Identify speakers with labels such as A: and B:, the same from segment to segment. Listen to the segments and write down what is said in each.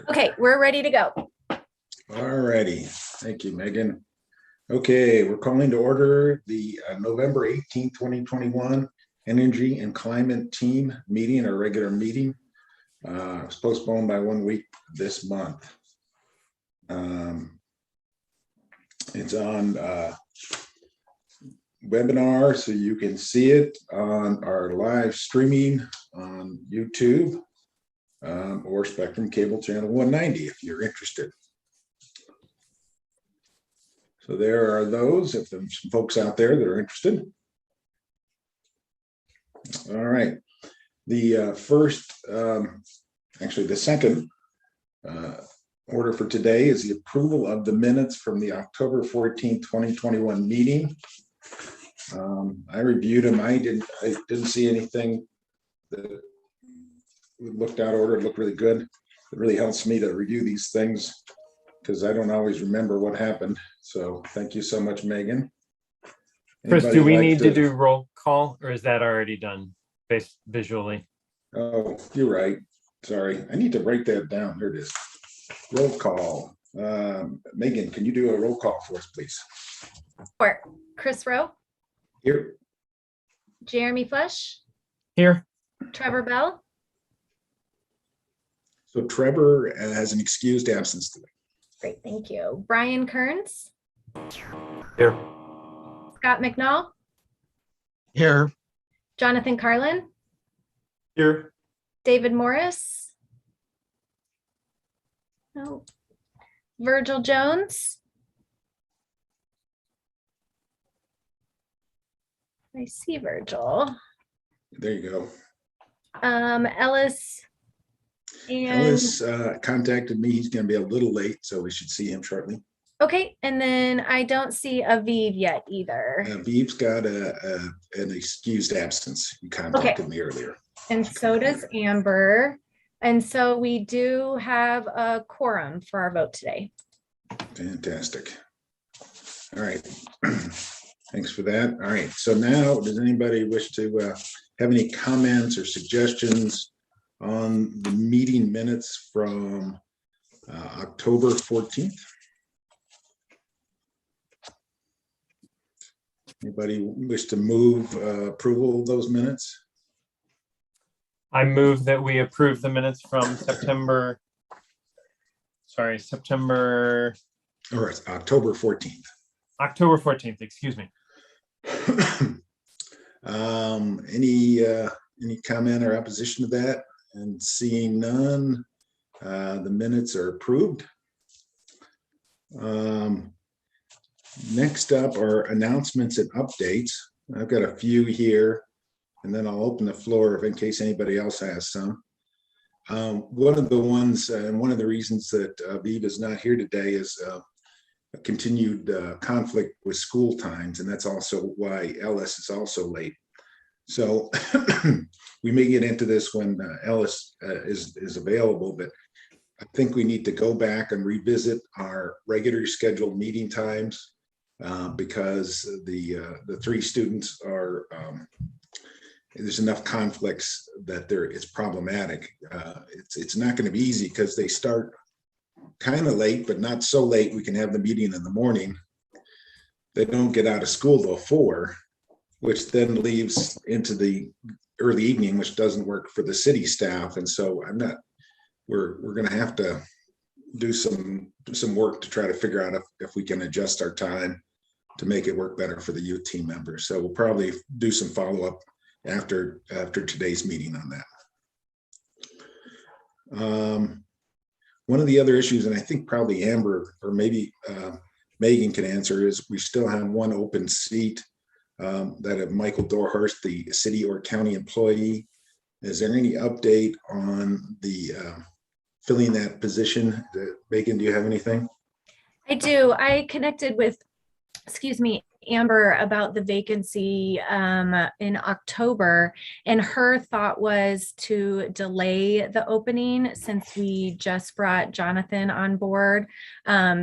A: Okay, we're ready to go.
B: All righty. Thank you, Megan. Okay, we're calling to order the November 18th, 2021 Energy and Climate Team meeting, our regular meeting. It's postponed by 1 week this month. It's on webinar, so you can see it on our live streaming on YouTube or Spectrum Cable Channel 190 if you're interested. So there are those, if there's some folks out there that are interested. All right. The actually the second order for today is the approval of the minutes from the October 14th, 2021 meeting. I reviewed them. I didn't see anything that looked out of order. It looked really good. It really helps me to review these things because I don't always remember what happened. So thank you so much, Megan.
C: Chris, do we need to do roll call, or is that already done visually?
B: Oh, you're right. Sorry. I need to write that down. There it is. Roll call. Megan, can you do a roll call for us, please?
A: Sure. Chris Rowe.
B: Here.
A: Jeremy Flesh.
C: Here.
A: Trevor Bell.
B: So Trevor has an excused absence today.
A: Great, thank you. Brian Kearns.
C: Here.
A: Scott McNall.
C: Here.
A: Jonathan Carlin.
C: Here.
A: David Morris. No. Virgil Jones. I see Virgil.
B: There you go.
A: Ellis. And
B: Ellis contacted me. He's going to be a little late, so we should see him shortly.
A: okay, and then I don't see Aviv yet either.
B: Aviv's got an excused absence. He contacted me earlier.
A: And so does Amber. And so we do have a quorum for our vote today.
B: Fantastic. All right. Thanks for that. All right. So now, does anybody wish to have any comments or suggestions on the meeting minutes from October 14th? Anybody wish to move approval of those minutes?
C: I move that we approve the minutes from September. Or it's
B: October 14th.
C: October 14th, excuse me.
B: Any comment or opposition to that? And seeing none, the minutes are approved. Next up are announcements and updates. I've got a few here, and then I'll open the floor in case anybody else has some. One of the ones, and one of the reasons that Aviv is not here today is a continued conflict with school times, and that's also why Ellis is also late. So we may get into this when Ellis is available, but I think we need to go back and revisit our regularly scheduled meeting times because the three students are, there's enough conflicts that it's problematic. It's not going to be easy because they start kind of late, but not so late we can have the meeting in the morning. They don't get out of school till 4, which then leaves into the early evening, which doesn't work for the city staff. And so we're going to have to do some work to try to figure out if we can adjust our time to make it work better for the youth team members. So we'll probably do some follow-up after today's meeting on that. One of the other issues, and I think probably Amber or maybe Megan can answer, is we still have one open seat that of Michael Dorhurst, the city or county employee. Is there any update on the filling that position? Megan, do you have anything?
A: I do. I connected with, Amber about the vacancy in October, and her thought was to delay the opening since we just brought Jonathan on board,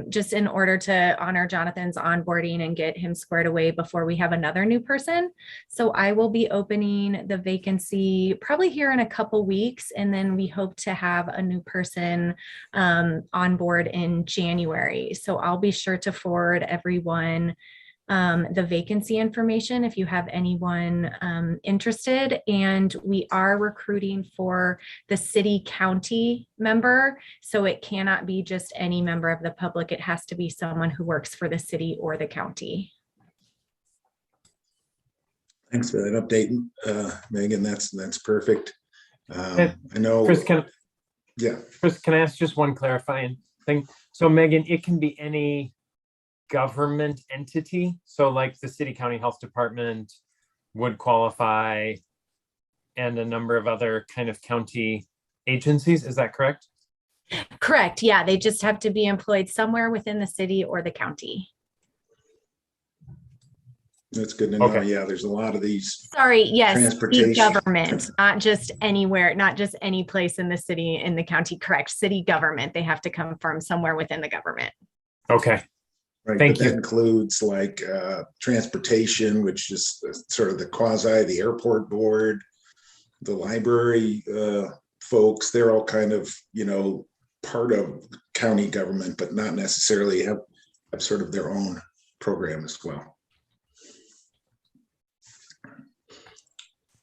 A: just in order to honor Jonathan's onboarding and get him squared away before we have another new person. So I will be opening the vacancy probably here in a couple weeks, and then we hope to have a new person on board in January. So I'll be sure to forward everyone the vacancy information if you have anyone interested. And we are recruiting for the city county member. So it cannot be just any member of the public. It has to be someone who works for the city or the county.
B: Thanks for that update, Megan. That's perfect. I know.
C: Chris, can I ask just one clarifying thing? So Megan, it can be any government entity. So like the city county health department would qualify, and a number of other kind of county agencies. Is that correct?
A: Correct. Yeah. They just have to be employed somewhere within the city or the county.
B: That's good to know.
C: Okay.
B: Yeah, there's a lot of these.
A: Sorry, yes, city
B: Transportation.
A: government, not just anywhere, not just any place in the city, in the county. Correct. City government. They have to come from somewhere within the government.
C: Okay.
B: Right,
C: Thank
B: but
C: you.
B: that includes like transportation, which is sort of the quasi, the airport board, the library folks. They're all kind of, part of county government, but not necessarily have sort of their own program as well.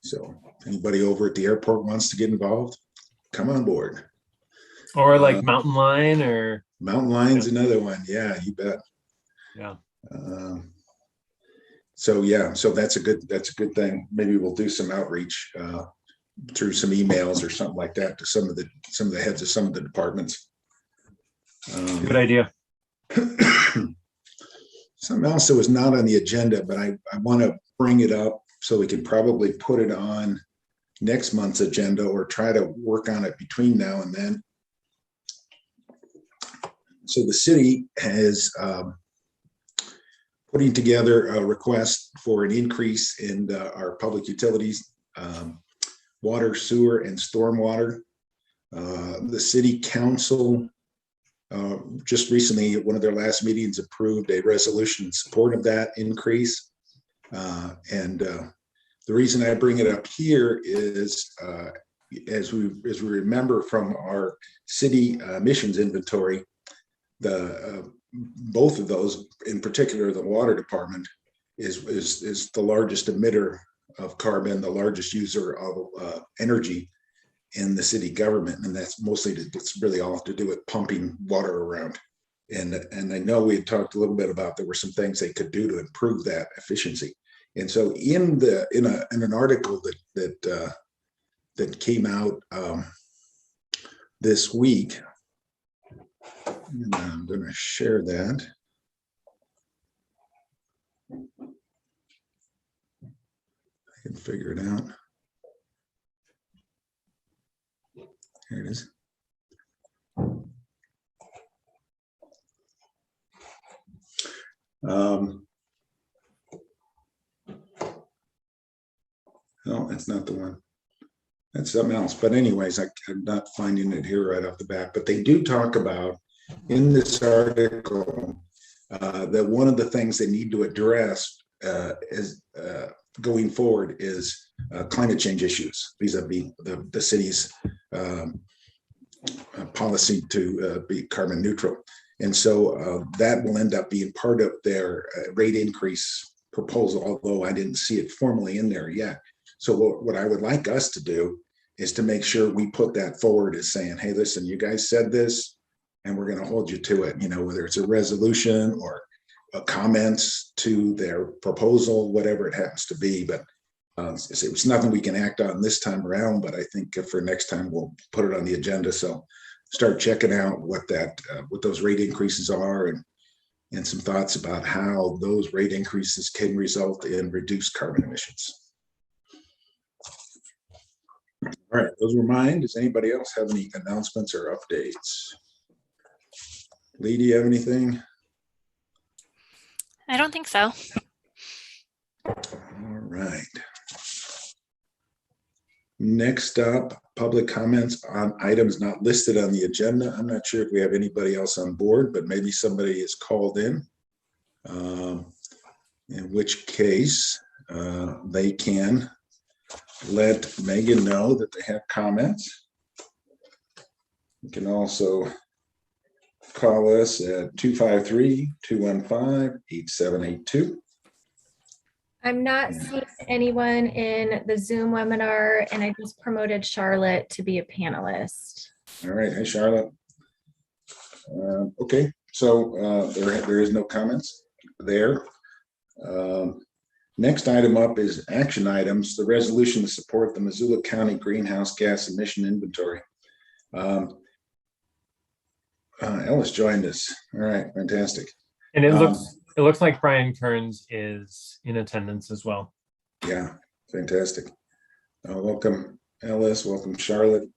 B: So anybody over at the airport wants to get involved, come on board.
C: Or like Mountain Lion or
B: Mountain Lion's another one. Yeah, you bet.
C: yeah.
B: So that's a good thing. Maybe we'll do some outreach through some emails or something like that to some of the heads of some of the departments.
C: Good idea.
B: Something else that was not on the agenda, but I want to bring it up so we can probably put it on next month's agenda or try to work on it between now and then. So the city has putting together a request for an increase in our public utilities, water, sewer, and stormwater. The city council just recently at one of their last meetings approved a resolution in support of that increase. The reason I bring it up here is as we remember from our city emissions inventory, both of those, in particular, the water department is the largest emitter of carbon, the largest user of energy in the city government, and that's it's really all to do with pumping water around. And I know we had talked a little bit about there were some things they could do to improve that efficiency. And so in an article that came out this week, and I'm going to share that. I can figure it out. Here it is. No, that's not the one. That's something else. But anyways, I'm not finding it here right off the bat. But they do talk about in this article that one of the things they need to address is going forward is climate change issues vis-a-vis the city's policy to be carbon neutral. And so that will end up being part of their rate increase proposal, although I didn't see it formally in there yet. So what I would like us to do is to make sure we put that forward as saying, hey, listen, you guys said this, and we're going to hold you to it, whether it's a resolution or comments to their proposal, whatever it happens to be. But it's nothing we can act on this time around, but I think for next time, we'll put it on the agenda. So start checking out what those rate increases are and some thoughts about how those rate increases can result in reduced carbon emissions. All right, those were mine. Does anybody else have any announcements or updates? Lee, do you have anything?
D: I don't think so.
B: Next up, public comments on items not listed on the agenda. I'm not sure if we have anybody else on board, but maybe somebody is called in. In which case, they can let Megan know that they have comments. You can also call us at 253-215-8782.
A: I'm not seeing anyone in the Zoom webinar, and I just promoted Charlotte to be a panelist.
B: All right. Hey, Charlotte. Okay. So there is no comments there. Next item up is action items, the resolution to support the Missoula County Greenhouse Gas Emission Inventory. Ellis joined us. All right, fantastic.
C: And it looks like Brian Kearns is in attendance as well.
B: Yeah, fantastic. Welcome, Ellis. Welcome, Charlotte.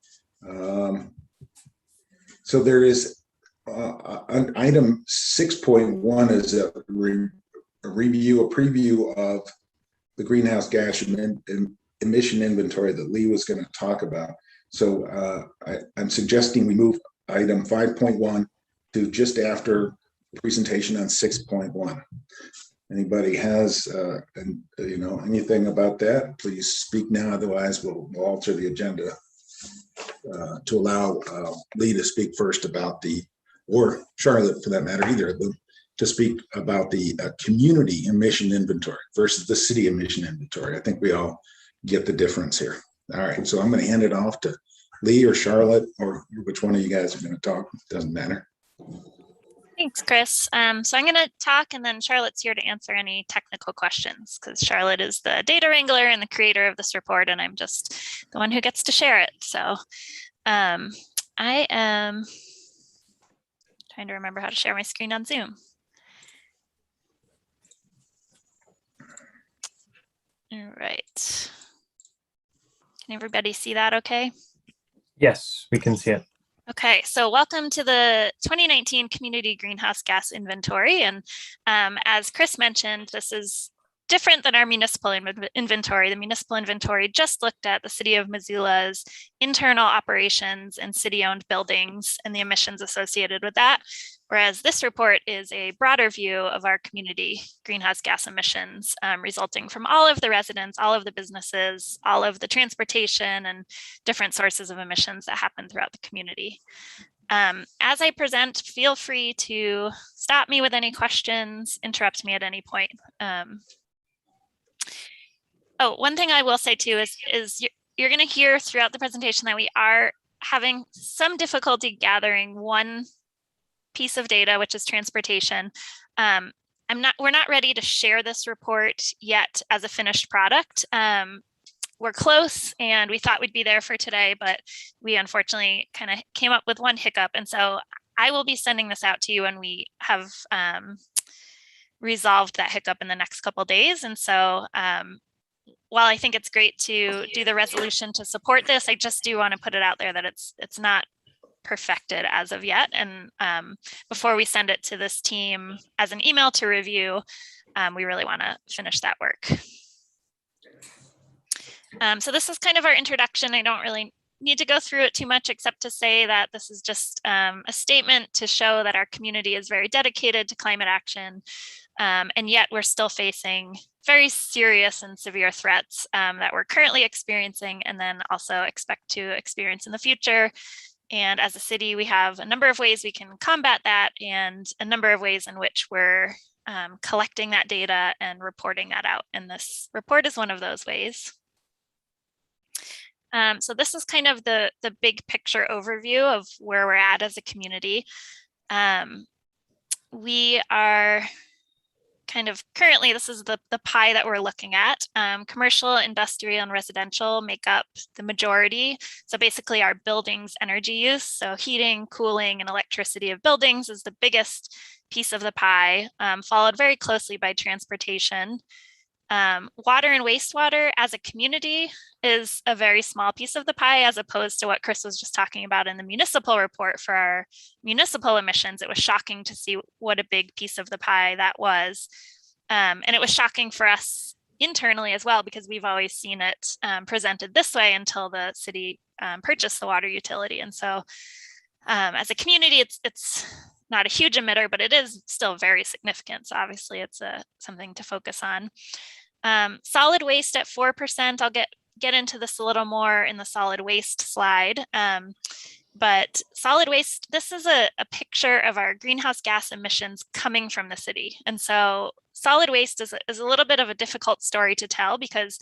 B: So there is item 6.1 is a preview of the greenhouse gas emission inventory that Lee was going to talk about. So I'm suggesting we move item 5.1 to just after the presentation on 6.1. Anybody has anything about that, please speak now. Otherwise, we'll alter the agenda to allow Lee to speak first about or Charlotte for that matter, either of them, to speak about the community emission inventory versus the city emission inventory. I think we all get the difference here. All right, so I'm going to hand it off to Lee or Charlotte, or which one of you guys are going to talk. Doesn't matter.
D: Thanks, Chris. So I'm going to talk, and then Charlotte's here to answer any technical questions, because Charlotte is the data wrangler and the creator of this report, and I'm just the one who gets to share it. So I am trying to remember how to share my screen on Zoom. All right. Can everybody see that okay?
C: Yes, we can see it.
D: Okay, so welcome to the 2019 Community Greenhouse Gas Inventory. And as Chris mentioned, this is different than our municipal inventory. The municipal inventory just looked at the city of Missoula's internal operations and city-owned buildings and the emissions associated with that. Whereas this report is a broader view of our community greenhouse gas emissions resulting from all of the residents, all of the businesses, all of the transportation and different sources of emissions that happen throughout the community. As I present, feel free to stop me with any questions, interrupt me at any point. One thing I will say too is you're going to hear throughout the presentation that we are having some difficulty gathering one piece of data, which is transportation. We're not ready to share this report yet as a finished product. We're close, and we thought we'd be there for today, but we unfortunately kind of came up with one hiccup. And so I will be sending this out to you when we have resolved that hiccup in the next couple of days. And so while I think it's great to do the resolution to support this, I just do want to put it out there that it's not perfected as of yet. And before we send it to this team as an email to review, we really want to finish that work. So this is kind of our introduction. I don't really need to go through it too much, except to say that this is just a statement to show that our community is very dedicated to climate action. And yet we're still facing very serious and severe threats that we're currently experiencing and then also expect to experience in the future. And as a city, we have a number of ways we can combat that and a number of ways in which we're collecting that data and reporting that out. And this report is one of those ways. So this is kind of the big picture overview of where we're at as a community. We are kind of currently, this is the pie that we're looking at. Commercial, industrial, and residential make up the majority. So basically our buildings energy use, so heating, cooling, and electricity of buildings is the biggest piece of the pie, followed very closely by transportation. Water and wastewater as a community is a very small piece of the pie, as opposed to what Chris was just talking about in the municipal report for our municipal emissions. It was shocking to see what a big piece of the pie that was. And it was shocking for us internally as well, because we've always seen it presented this way until the city purchased the water utility. And so as a community, it's not a huge emitter, but it is still very significant. So obviously it's something to focus on. Solid waste at 4%. I'll get into this a little more in the solid waste slide. But solid waste, this is a picture of our greenhouse gas emissions coming from the city. And so solid waste is a little bit of a difficult story to tell, because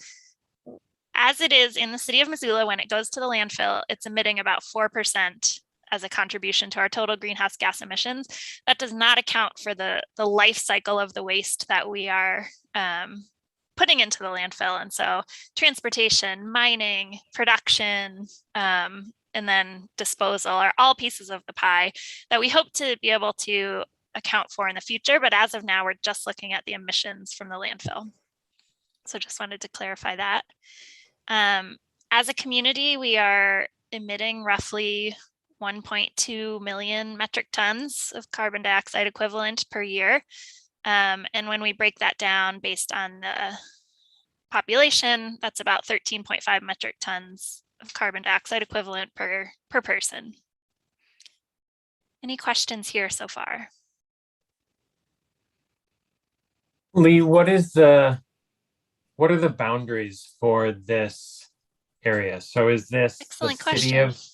D: as it is in the city of Missoula, when it goes to the landfill, it's emitting about 4% as a contribution to our total greenhouse gas emissions. That does not account for the life cycle of the waste that we are putting into the landfill. And so transportation, mining, production, and then disposal are all pieces of the pie that we hope to be able to account for in the future. But as of now, we're just looking at the emissions from the landfill. So just wanted to clarify that. As a community, we are emitting roughly 1.2 million metric tons of carbon dioxide equivalent per year. And when we break that down based on the population, that's about 13.5 metric tons of carbon dioxide equivalent per person. Any questions here so far?
C: Lee, what are the boundaries for this area? So is this
D: Excellent
C: the city
D: question.
C: of,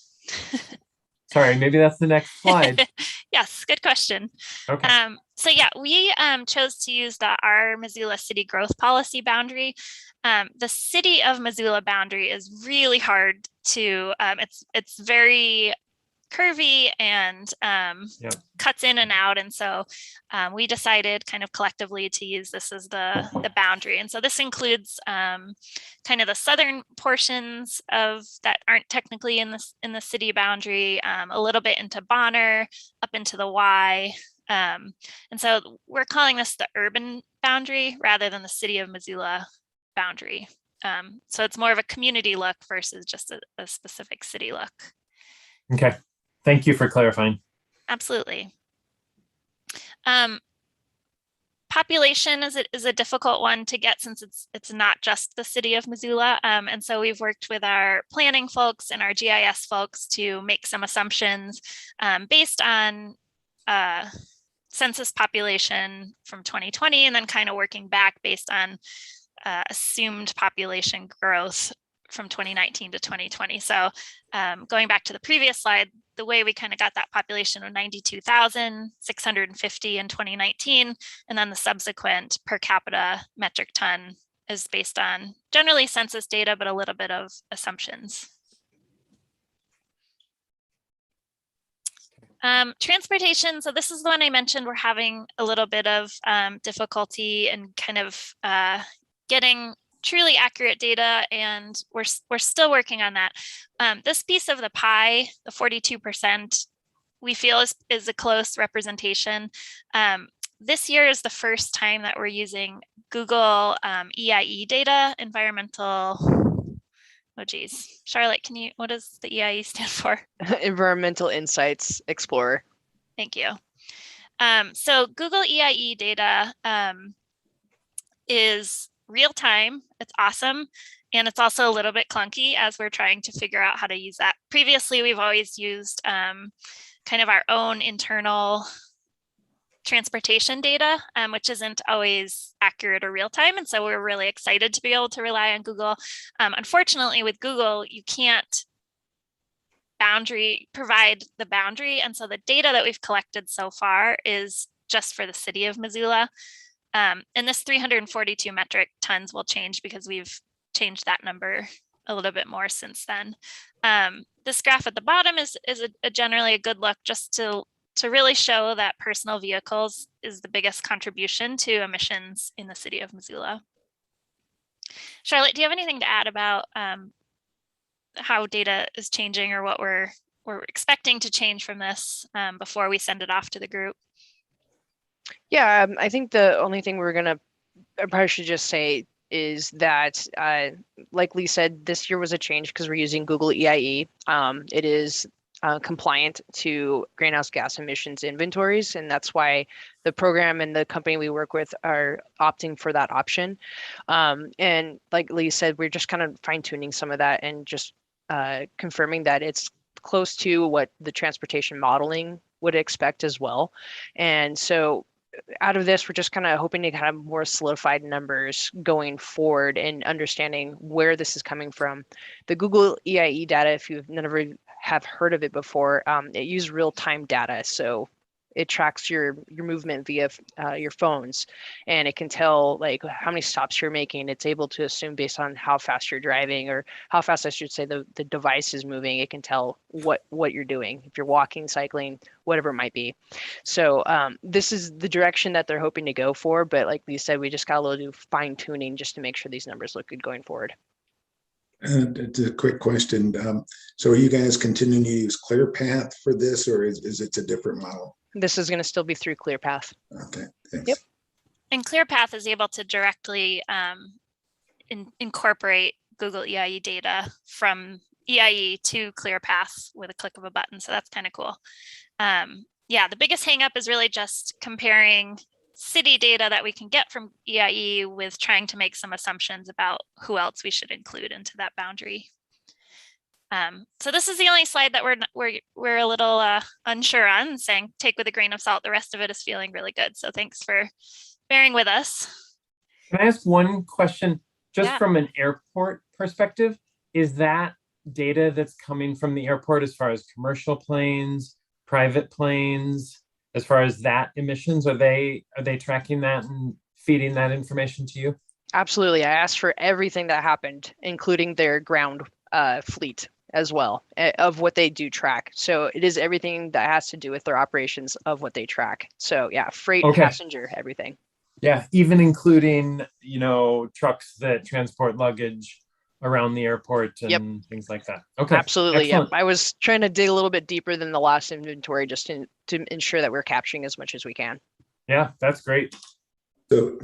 C: sorry, maybe that's the next slide.
D: Yes, good question.
C: Okay.
D: So yeah, we chose to use our Missoula city growth policy boundary. The city of Missoula boundary is really hard to, it's very curvy and cuts in and out. And so we decided kind of collectively to use this as the boundary. And so this includes kind of the southern portions of that aren't technically in the city boundary, a little bit into Bonner, up into the Y. And so we're calling this the urban boundary rather than the city of Missoula boundary. So it's more of a community look versus just a specific city look.
C: Okay. Thank you for clarifying.
D: Absolutely. Population is a difficult one to get, since it's not just the city of Missoula. And so we've worked with our planning folks and our GIS folks to make some assumptions based on census population from 2020, and then kind of working back based on assumed population growth from 2019 to 2020. So going back to the previous slide, the way we kind of got that population of 92,650 in 2019, and then the subsequent per capita metric ton is based on generally census data, but a little bit of assumptions. Transportation, so this is the one I mentioned we're having a little bit of difficulty and kind of getting truly accurate data, and we're still working on that. This piece of the pie, the 42%, we feel is a close representation. This year is the first time that we're using Google EIE data, environmental, oh geez. Charlotte, what does the EIE stand for?
E: Environmental Insights Explorer.
D: Thank you. So Google EIE data is real time. It's awesome. And it's also a little bit clunky as we're trying to figure out how to use that. Previously, we've always used kind of our own internal transportation data, which isn't always accurate or real time. And so we're really excited to be able to rely on Google. Unfortunately, with Google, you can't provide the boundary. And so the data that we've collected so far is just for the city of Missoula. And this 342 metric tons will change because we've changed that number a little bit more since then. This graph at the bottom is generally a good look just to really show that personal vehicles is the biggest contribution to emissions in the city of Missoula. Charlotte, do you have anything to add about how data is changing, or what we're expecting to change from this before we send it off to the group?
E: Yeah, I think the only thing I probably should just say is that, like Lee said, this year was a change because we're using Google EIE. It is compliant to greenhouse gas emissions inventories. And that's why the program and the company we work with are opting for that option. And like Lee said, we're just kind of fine tuning some of that and just confirming that it's close to what the transportation modeling would expect as well. And so out of this, we're just kind of hoping to have more solidified numbers going forward and understanding where this is coming from. The Google EIE data, if you've never have heard of it before, it uses real-time data. So it tracks your movement via your phones, and it can tell like how many stops you're making. It's able to assume based on how fast you're driving, or how fast I should say the device is moving. It can tell what you're doing, if you're walking, cycling, whatever it might be. So this is the direction that they're hoping to go for. But like Lee said, we just got a little fine tuning just to make sure these numbers look good going forward.
B: It's a quick question. So are you guys continuing to use ClearPath for this, or is it a different model?
E: This is going to still be through ClearPath.
B: Okay, thanks.
E: Yep.
D: And ClearPath is able to directly incorporate Google EIE data from EIE to ClearPath with a click of a button. So that's kind of cool. Yeah, the biggest hangup is really just comparing city data that we can get from EIE with trying to make some assumptions about who else we should include into that boundary. So this is the only slide that we're a little unsure on, saying take with a grain of salt. The rest of it is feeling really good. So thanks for bearing with us.
C: Can I ask one question just
D: Yeah.
C: from an airport perspective? Is that data that's coming from the airport as far as commercial planes, private planes, as far as that emissions, are they tracking that and feeding that information to you?
E: Absolutely. I asked for everything that happened, including their ground fleet as well, of what they do track. So it is everything that has to do with their operations of what they track. So yeah, freight,
C: Okay.
E: passenger, everything.
C: Yeah, even including, trucks that transport luggage around the airport and
E: Yep.
C: things like that. Okay.
E: Absolutely.
C: Excellent.
E: Yep. I was trying to dig a little bit deeper than the last inventory just to ensure that we're capturing as much as we can.
C: Yeah, that's great.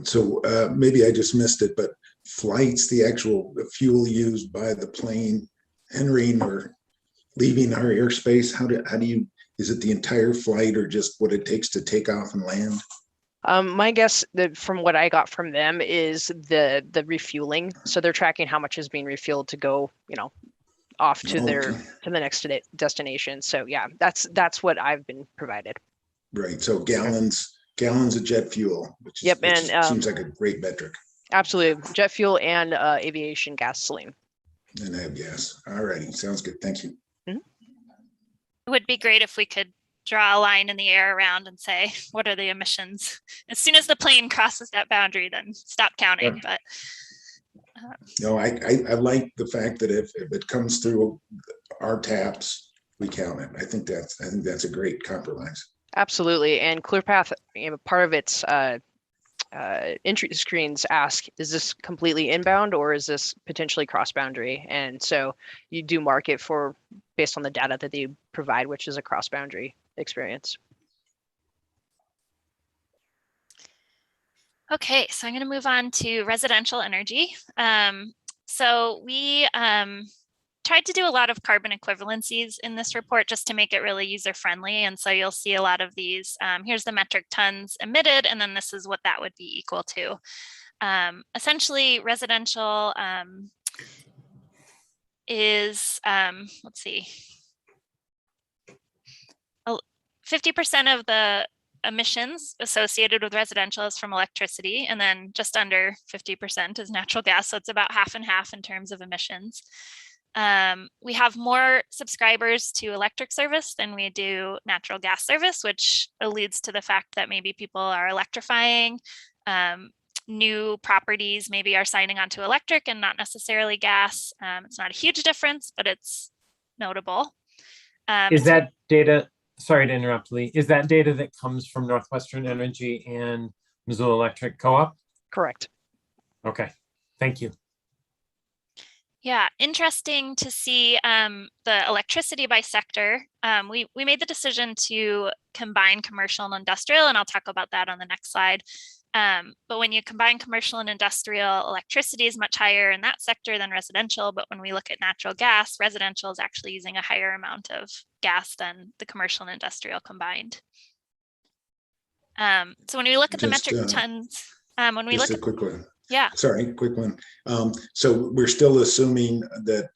B: So maybe I just missed it, but flights, the actual fuel used by the plane entering or leaving our airspace, how do you, is it the entire flight or just what it takes to take off and land?
E: My guess that from what I got from them is the refueling. So they're tracking how much is being refueled to go, off to to the next destination. So yeah, that's what I've been provided.
B: Right. So gallons of jet fuel, which seems like a great metric.
E: Absolutely. Jet fuel and aviation gasoline.
B: And have gas. All righty. Sounds good. Thank you.
D: It would be great if we could draw a line in the air around and say, what are the emissions? As soon as the plane crosses that boundary, then stop counting.
B: Sure.
D: But
B: no, I like the fact that if it comes through our taps, we count it. I think that's a great compromise.
E: Absolutely. And ClearPath, part of its entry screens ask, is this completely inbound or is this potentially cross boundary? And so you do mark it for based on the data that they provide, which is a cross boundary experience.
D: okay, so I'm going to move on to residential energy. So we tried to do a lot of carbon equivalencies in this report just to make it really user friendly. And so you'll see a lot of these. Here's the metric tons emitted, and then this is what that would be equal to. Essentially, residential is, let's see, 50% of the emissions associated with residential is from electricity, and then just under 50% is natural gas. So it's about half and half in terms of emissions. We have more subscribers to electric service than we do natural gas service, which alludes to the fact that maybe people are electrifying. New properties maybe are signing onto electric and not necessarily gas. It's not a huge difference, but it's notable.
C: Is that data, sorry to interrupt, Lee, is that data that comes from Northwestern Energy and Missoula Electric Co-op?
E: Correct.
C: Okay, thank you.
D: Yeah, interesting to see the electricity by sector. We made the decision to combine commercial and industrial, and I'll talk about that on the next slide. But when you combine commercial and industrial, electricity is much higher in that sector than residential. But when we look at natural gas, residential is actually using a higher amount of gas than the commercial and industrial combined. So when we look at the metric tons, when we look
B: Just
D: at
B: a quick one.
D: Yeah.
B: Sorry, quick one. So we're still assuming that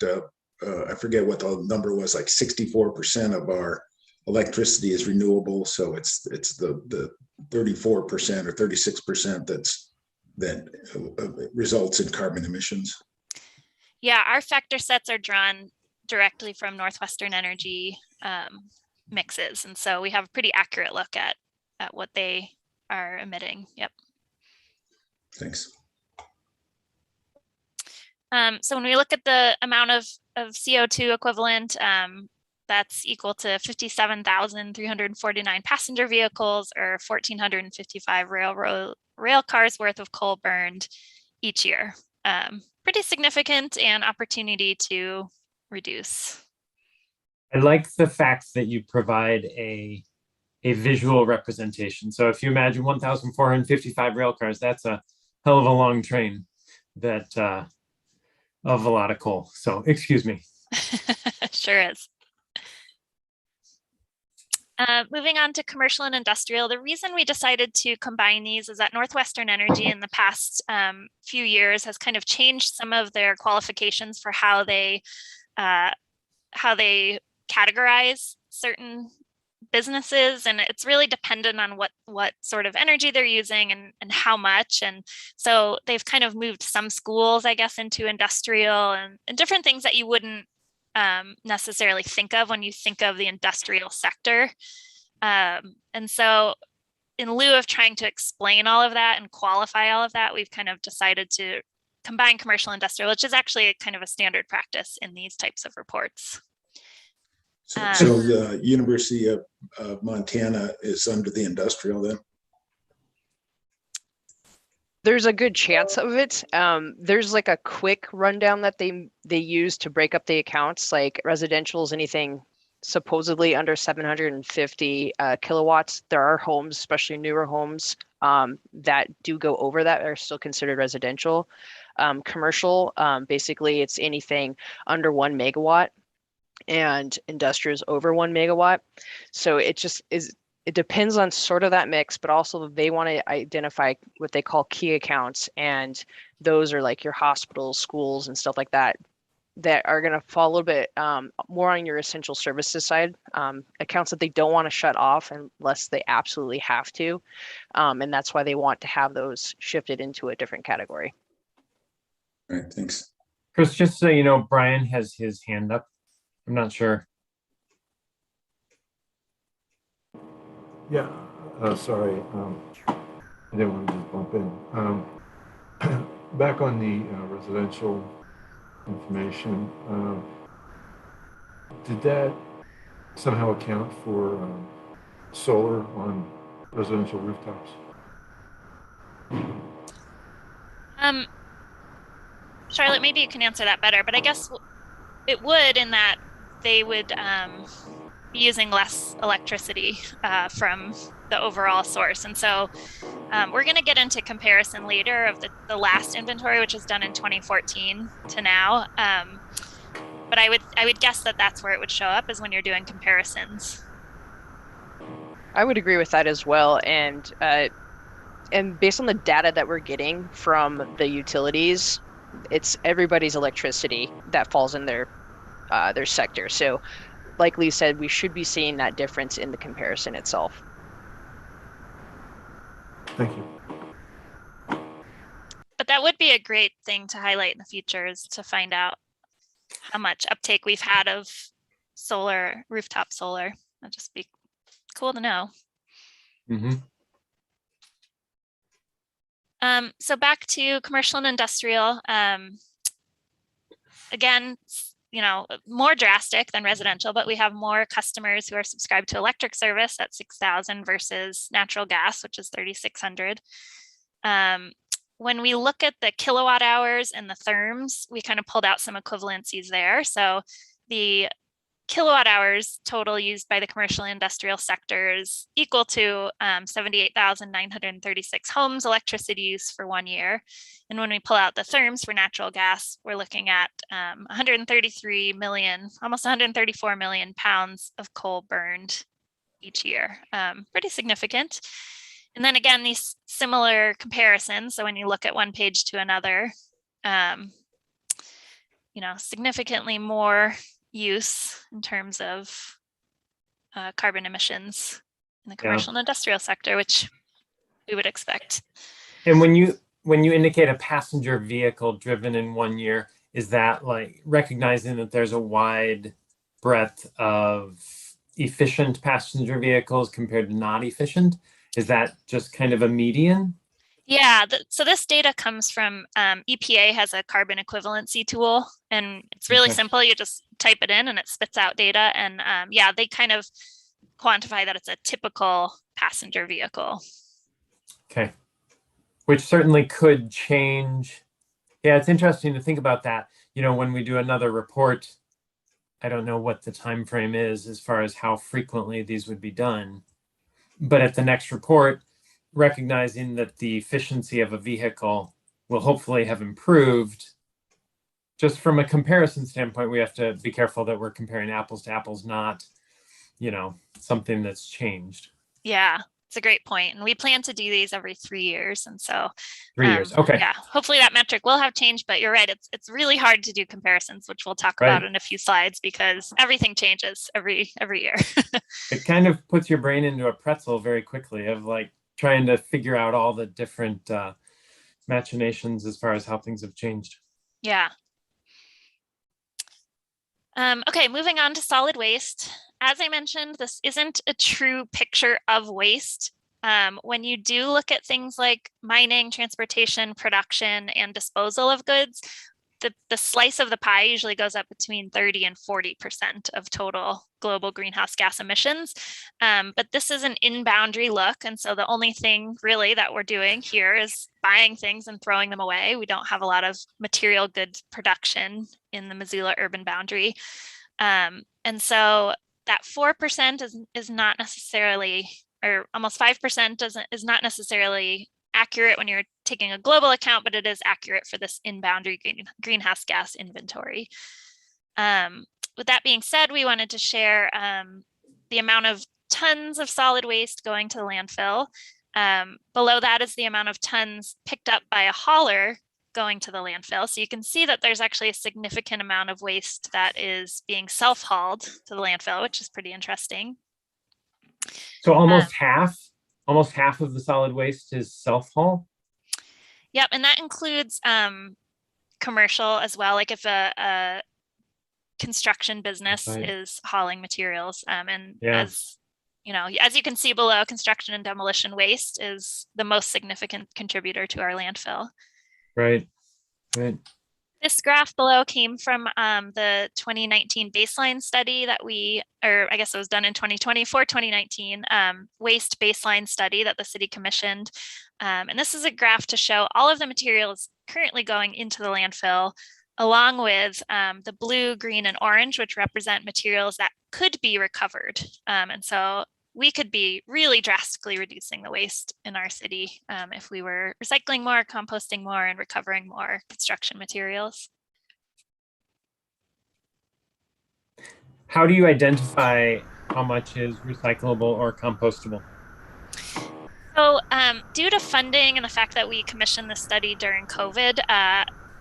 B: I forget what the number was, like 64% of our electricity is renewable. So it's the 34% or 36% that results in carbon emissions.
D: Yeah, our factor sets are drawn directly from Northwestern Energy mixes, and so we have a pretty accurate look at what they are emitting. Yep.
B: Thanks.
D: So when we look at the amount of CO2 equivalent, that's equal to 57,349 passenger vehicles or 1,455 rail cars worth of coal burned each year. Pretty significant and opportunity to reduce.
C: I like the fact that you provide a visual representation. So if you imagine 1,455 rail cars, that's a hell of a long train that of a lot of coal. So excuse me.
D: Sure is. Moving on to commercial and industrial, the reason we decided to combine these is that Northwestern Energy in the past few years has kind of changed some of their qualifications for how they categorize certain businesses, and it's really dependent on what sort of energy they're using and how much. And so they've kind of moved some schools, I guess, into industrial and different things that you wouldn't necessarily think of when you think of the industrial sector. And so in lieu of trying to explain all of that and qualify all of that, we've kind of decided to combine commercial and industrial, which is actually kind of a standard practice in these types of reports.
B: So the University of Montana is under the industrial then?
E: There's a good chance of it. There's like a quick rundown that they use to break up the accounts, like residential is anything supposedly under 750 kilowatts. There are homes, especially newer homes, that do go over that are still considered residential. Commercial, basically it's anything under 1 megawatt, and industrial is over 1 megawatt. So it just is, it depends on sort of that mix, but also they want to identify what they call key accounts. And those are like your hospitals, schools, and stuff like that, that are going to fall a little bit more on your essential services side, accounts that they don't want to shut off unless they absolutely have to. And that's why they want to have those shifted into a different category.
B: All right, thanks.
C: Chris, just so you know, Brian has his hand up. I'm not sure.
F: Yeah, sorry, I didn't want to just bump in. Back on the residential information, did that somehow account for solar on residential rooftops?
D: Charlotte, maybe you can answer that better, but I guess it would, in that they would be using less electricity from the overall source. And so we're going to get into comparison later of the last inventory, which was done in 2014 to now. But I would guess that that's where it would show up, is when you're doing comparisons.
E: I would agree with that as well. And based on the data that we're getting from the utilities, it's everybody's electricity that falls in their sector. So like Lee said, we should be seeing that difference in the comparison itself.
F: Thank you.
D: But that would be a great thing to highlight in the future, is to find out how much uptake we've had of solar, rooftop solar. That'd just be cool to know.
C: Mm-hmm.
D: So back to commercial and industrial. Again, you know, more drastic than residential, but we have more customers who are subscribed to electric service at 6,000 versus natural gas, which is 3,600. When we look at the kilowatt hours and the therms, we kind of pulled out some equivalencies there. So the kilowatt hours total used by the commercial and industrial sectors equal to 78,936 homes electricity use for 1 year. And when we pull out the therms for natural gas, we're looking at 133 million, almost 134 million pounds of coal burned each year. Pretty significant. And then again, these similar comparisons. So when you look at one page to another, significantly more use in terms of carbon emissions in the commercial and industrial sector, which we would expect.
C: And when you indicate a passenger vehicle driven in 1 year, is that like recognizing that there's a wide breadth of efficient passenger vehicles compared to not efficient? Is that just kind of a median?
D: Yeah, so this data comes from EPA has a carbon equivalency tool, and it's really simple. You just type it in and it spits out data. And yeah, they kind of quantify that it's a typical passenger vehicle.
C: Okay, which certainly could change. Yeah, it's interesting to think about that. When we do another report, I don't know what the time frame is as far as how frequently these would be done. But at the next report, recognizing that the efficiency of a vehicle will hopefully have improved. Just from a comparison standpoint, we have to be careful that we're comparing apples to apples, not, something that's changed.
D: Yeah, it's a great point. And we plan to do these every 3 years. And so
C: 3 years. Okay.
D: Yeah, hopefully that metric will have changed, but you're right. It's really hard to do comparisons, which we'll talk about in a few slides, because everything changes every year.
C: It kind of puts your brain into a pretzel very quickly of like trying to figure out all the different machinations as far as how things have changed.
D: Yeah. Okay, moving on to solid waste. As I mentioned, this isn't a true picture of waste. When you do look at things like mining, transportation, production, and disposal of goods, the slice of the pie usually goes up between 30 and 40% of total global greenhouse gas emissions. But this is an in-boundary look. And so the only thing really that we're doing here is buying things and throwing them away. We don't have a lot of material goods production in the Missoula urban boundary. And so that 4% is not necessarily, or almost 5% is not necessarily accurate when you're taking a global account, but it is accurate for this in-boundary greenhouse gas inventory. With that being said, we wanted to share the amount of tons of solid waste going to the landfill. Below that is the amount of tons picked up by a hauler going to the landfill. So you can see that there's actually a significant amount of waste that is being self-hauled to the landfill, which is pretty interesting.
C: So almost half of the solid waste is self-haul?
D: Yep, and that includes commercial as well. Like if a construction business is hauling materials, as you can see below, construction and demolition waste is the most significant contributor to our landfill.
C: Right.
D: This graph below came from the 2019 baseline study that I guess it was done in 2020 for 2019 waste baseline study that the city commissioned. And this is a graph to show all of the materials currently going into the landfill, along with the blue, green, and orange, which represent materials that could be recovered. And so we could be really drastically reducing the waste in our city if we were recycling more, composting more, and recovering more construction materials.
C: How do you identify how much is recyclable or compostable?
D: So due to funding and the fact that we commissioned this study during COVID,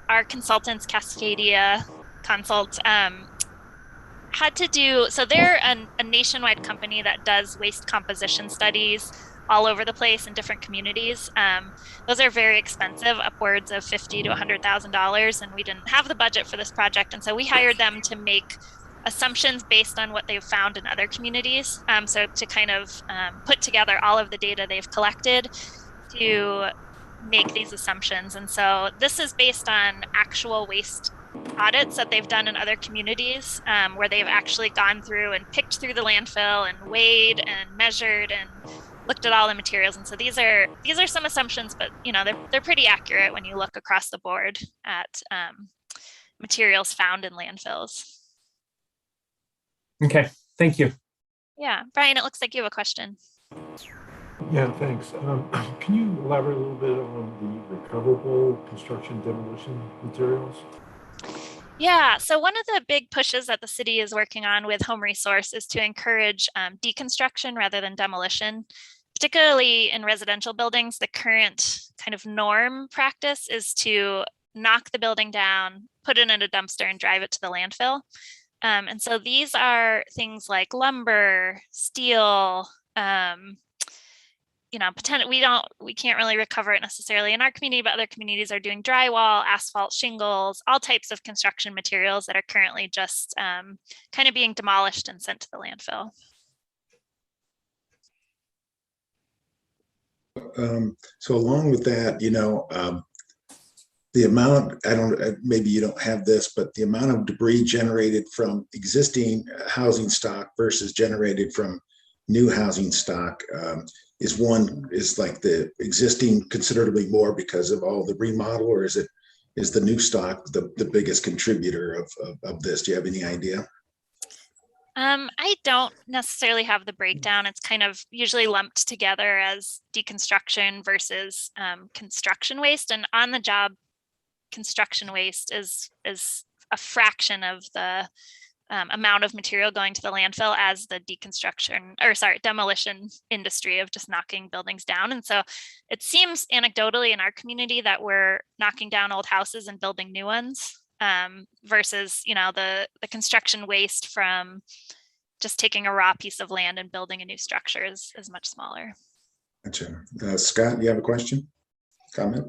D: our consultants, Cascadia Consult, had to do, so they're a nationwide company that does waste composition studies all over the place in different communities. Those are very expensive, upwards of $50,000 to $100,000, and we didn't have the budget for this project. And so we hired them to make assumptions based on what they've found in other communities. So to kind of put together all of the data they've collected to make these assumptions. And so this is based on actual waste audits that they've done in other communities where they've actually gone through and picked through the landfill and weighed and measured and looked at all the materials. And so these are some assumptions, but they're pretty accurate when you look across the board at materials found in landfills.
C: Okay, thank you.
D: Yeah, Brian, it looks like you have a question.
F: Yeah, thanks. Can you elaborate a little bit on the recoverable construction demolition materials?
D: Yeah, so one of the big pushes that the city is working on with Home Resource is to encourage deconstruction rather than demolition. Particularly in residential buildings, the current kind of norm practice is to knock the building down, put it in a dumpster and drive it to the landfill. And so these are things like lumber, steel, we can't really recover it necessarily in our community, but other communities are doing drywall, asphalt, shingles, all types of construction materials that are currently just kind of being demolished and sent to the landfill.
B: So along with that, the amount, maybe you don't have this, but the amount of debris generated from existing housing stock versus generated from new housing stock is like the existing considerably more because of all the remodel, or is the new stock the biggest contributor of this? Do you have any idea?
D: I don't necessarily have the breakdown. It's kind of usually lumped together as deconstruction versus construction waste, and on the job construction waste is a fraction of the amount of material going to the landfill as the demolition industry of just knocking buildings down. And so it seems anecdotally in our community that we're knocking down old houses and building new ones versus, the construction waste from just taking a raw piece of land and building a new structure is much smaller.
B: Gotcha. Scott, you have a question? Comment?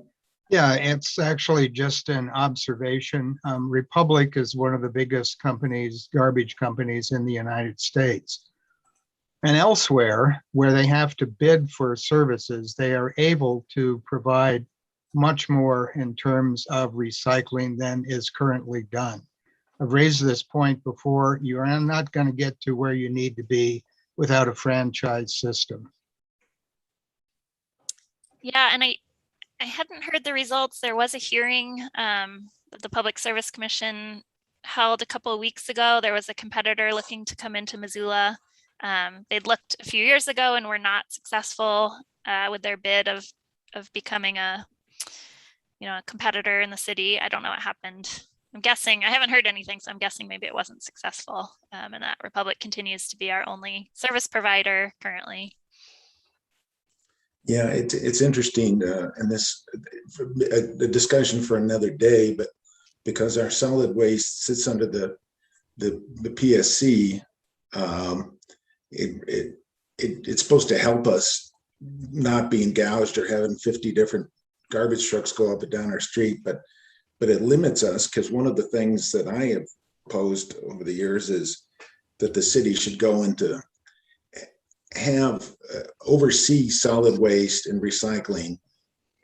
G: Yeah, it's actually just an observation. Republic is one of the biggest garbage companies in the United States. And elsewhere, where they have to bid for services, they are able to provide much more in terms of recycling than is currently done. I've raised this point before. You are not going to get to where you need to be without a franchise system.
D: Yeah, and I hadn't heard the results. There was a hearing that the Public Service Commission held a couple of weeks ago. There was a competitor looking to come into Missoula. They'd looked a few years ago and were not successful with their bid of becoming a competitor in the city. I don't know what happened. I'm guessing, I haven't heard anything, so I'm guessing maybe it wasn't successful, and that Republic continues to be our only service provider currently.
B: Yeah, it's interesting, and this a discussion for another day. But because our solid waste sits under the PSC, it's supposed to help us not being gouged or having 50 different garbage trucks go up and down our street. But it limits us, because one of the things that I have posed over the years is that the city should go into oversee solid waste and recycling,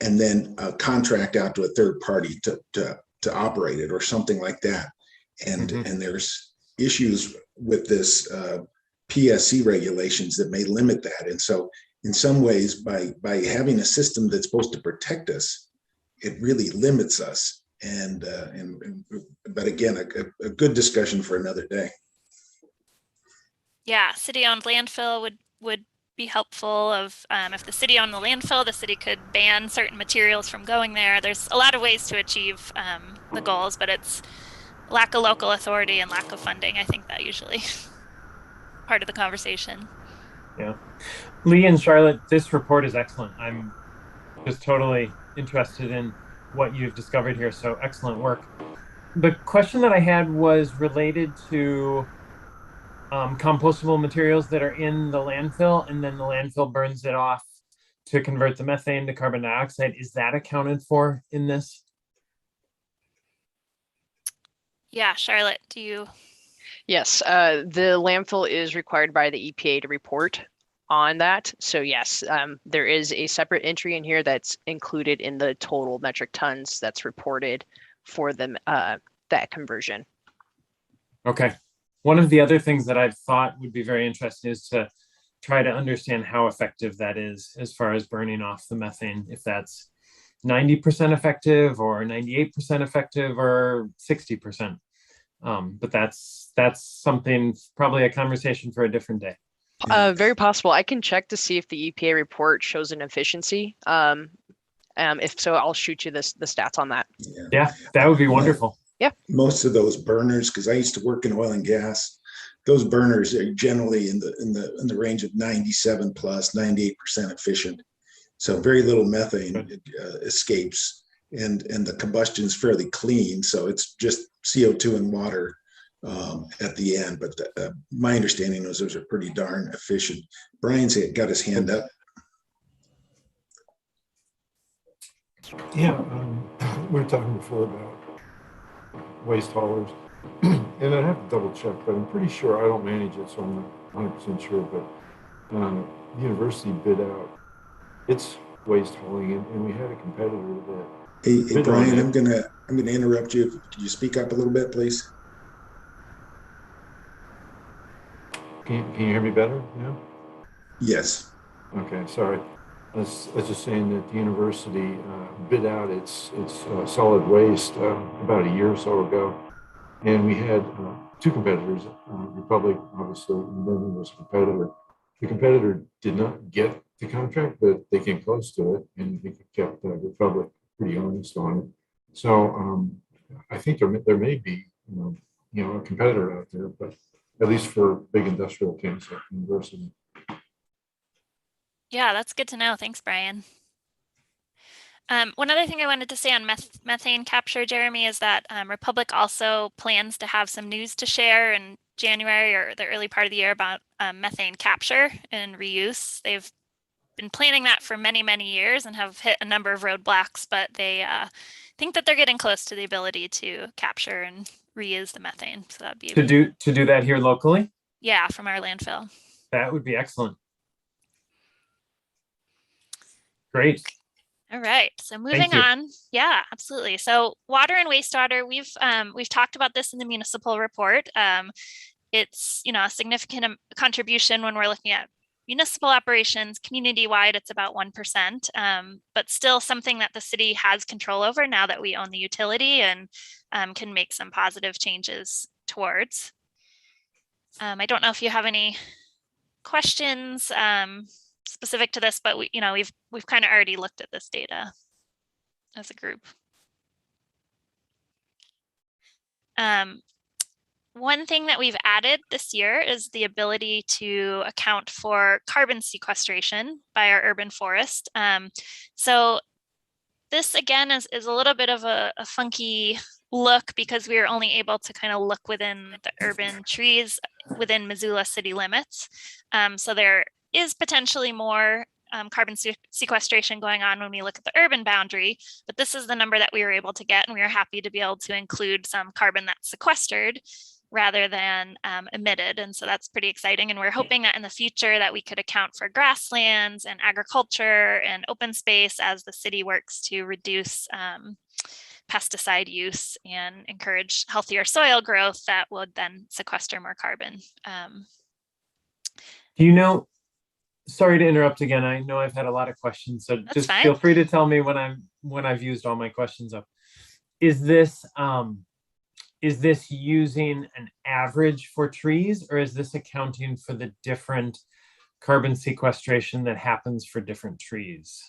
B: and then contract out to a third party to operate it or something like that. And there's issues with this PSC regulations that may limit that. And so in some ways, by having a system that's supposed to protect us, it really limits us. But again, a good discussion for another day.
D: Yeah, city-owned landfill would be helpful. If the city owned the landfill, the city could ban certain materials from going there. There's a lot of ways to achieve the goals, but it's lack of local authority and lack of funding. I think that usually part of the conversation.
C: Yeah. Lee and Charlotte, this report is excellent. I'm just totally interested in what you've discovered here. So excellent work. The question that I had was related to compostable materials that are in the landfill, and then the landfill burns it off to convert the methane to carbon dioxide. Is that accounted for in this?
D: Yeah, Charlotte, do you?
E: Yes, the landfill is required by the EPA to report on that. So yes, there is a separate entry in here that's included in the total metric tons that's reported for them that conversion. Okay.
C: One of the other things that I've thought would be very interesting is to try to understand how effective that is as far as burning off the methane, if that's 90% effective or 98% effective or 60%. But that's something, probably a conversation for a different day.
E: Very possible. I can check to see if the EPA report shows an efficiency. If so, I'll shoot you the stats on that.
C: Yeah, that would be wonderful.
E: Yeah.
B: Most of those burners, because I used to work in oil and gas, those burners are generally in the range of 97 plus, 98% efficient. So very little methane escapes, and the combustion is fairly clean. So it's just CO2 and water at the end. But my understanding is those are pretty darn efficient. Brian's got his hand up.
F: Yeah, we were talking before about waste haulers, and I have to double check, but I'm pretty sure I don't manage it, so I'm not 100% sure. But the university bid out its waste hauling, and we had a competitor that.
B: Hey Brian, I'm gonna interrupt you. Could you speak up a little bit, please?
F: Can you hear me better now?
B: Yes.
F: Okay, sorry. I was just saying that the university bid out its solid waste about a year or so ago, and we had two competitors, Republic obviously, and then there was a competitor. The competitor did not get the contract, but they came close to it, and I think it kept Republic pretty honest on it. So I think there may be a competitor out there, but at least for big industrial camps like university.
D: Yeah, that's good to know. Thanks, Brian. One other thing I wanted to say on methane capture, Jeremy, is that Republic also plans to have some news to share in January or the early part of the year about methane capture and reuse. They've been planning that for many, many years and have hit a number of roadblocks, but they think that they're getting close to the ability to capture and reuse the methane. So that'd be
C: to do that here locally.
D: Yeah, from our landfill.
C: That would be excellent. Great.
D: All right, so moving on. Yeah, absolutely. So water and wastewater, we've talked about this in the municipal report. It's a significant contribution when we're looking at municipal operations. Community-wide, it's about 1%, but still something that the city has control over now that we own the utility and can make some positive changes towards. I don't know if you have any questions specific to this, but we've kind of already looked at this data as a group. One thing that we've added this year is the ability to account for carbon sequestration by our urban forest. So this again is a little bit of a funky look because we are only able to kind of look within the urban trees within Missoula city limits. So there is potentially more carbon sequestration going on when we look at the urban boundary, but this is the number that we were able to get, and we are happy to be able to include some carbon that's sequestered rather than emitted. And so that's pretty exciting. And we're hoping that in the future that we could account for grasslands and agriculture and open space as the city works to reduce pesticide use and encourage healthier soil growth that would then sequester more carbon.
C: Sorry to interrupt again. I know I've had a lot of questions, so just feel free to tell me when I've used all my questions up. Is this using an average for trees, or is this accounting for the different carbon sequestration that happens for different trees?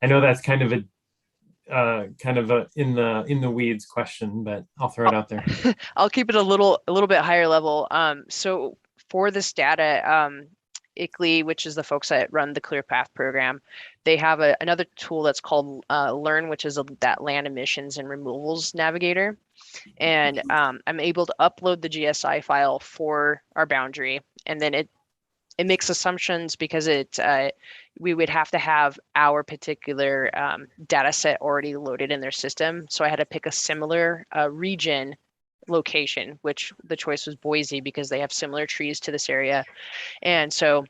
C: I know that's kind of a in the weeds question, but I'll throw it out there.
E: I'll keep it a little bit higher level. So for this data, ICLEI, which is the folks that run the Clear Path program, they have another tool that's called Learn, which is that land emissions and removals navigator. And I'm able to upload the GSI file for our boundary, and then it makes assumptions because we would have to have our particular data set already loaded in their system. So I had to pick a similar region location, which the choice was Boise because they have similar trees to this area. And so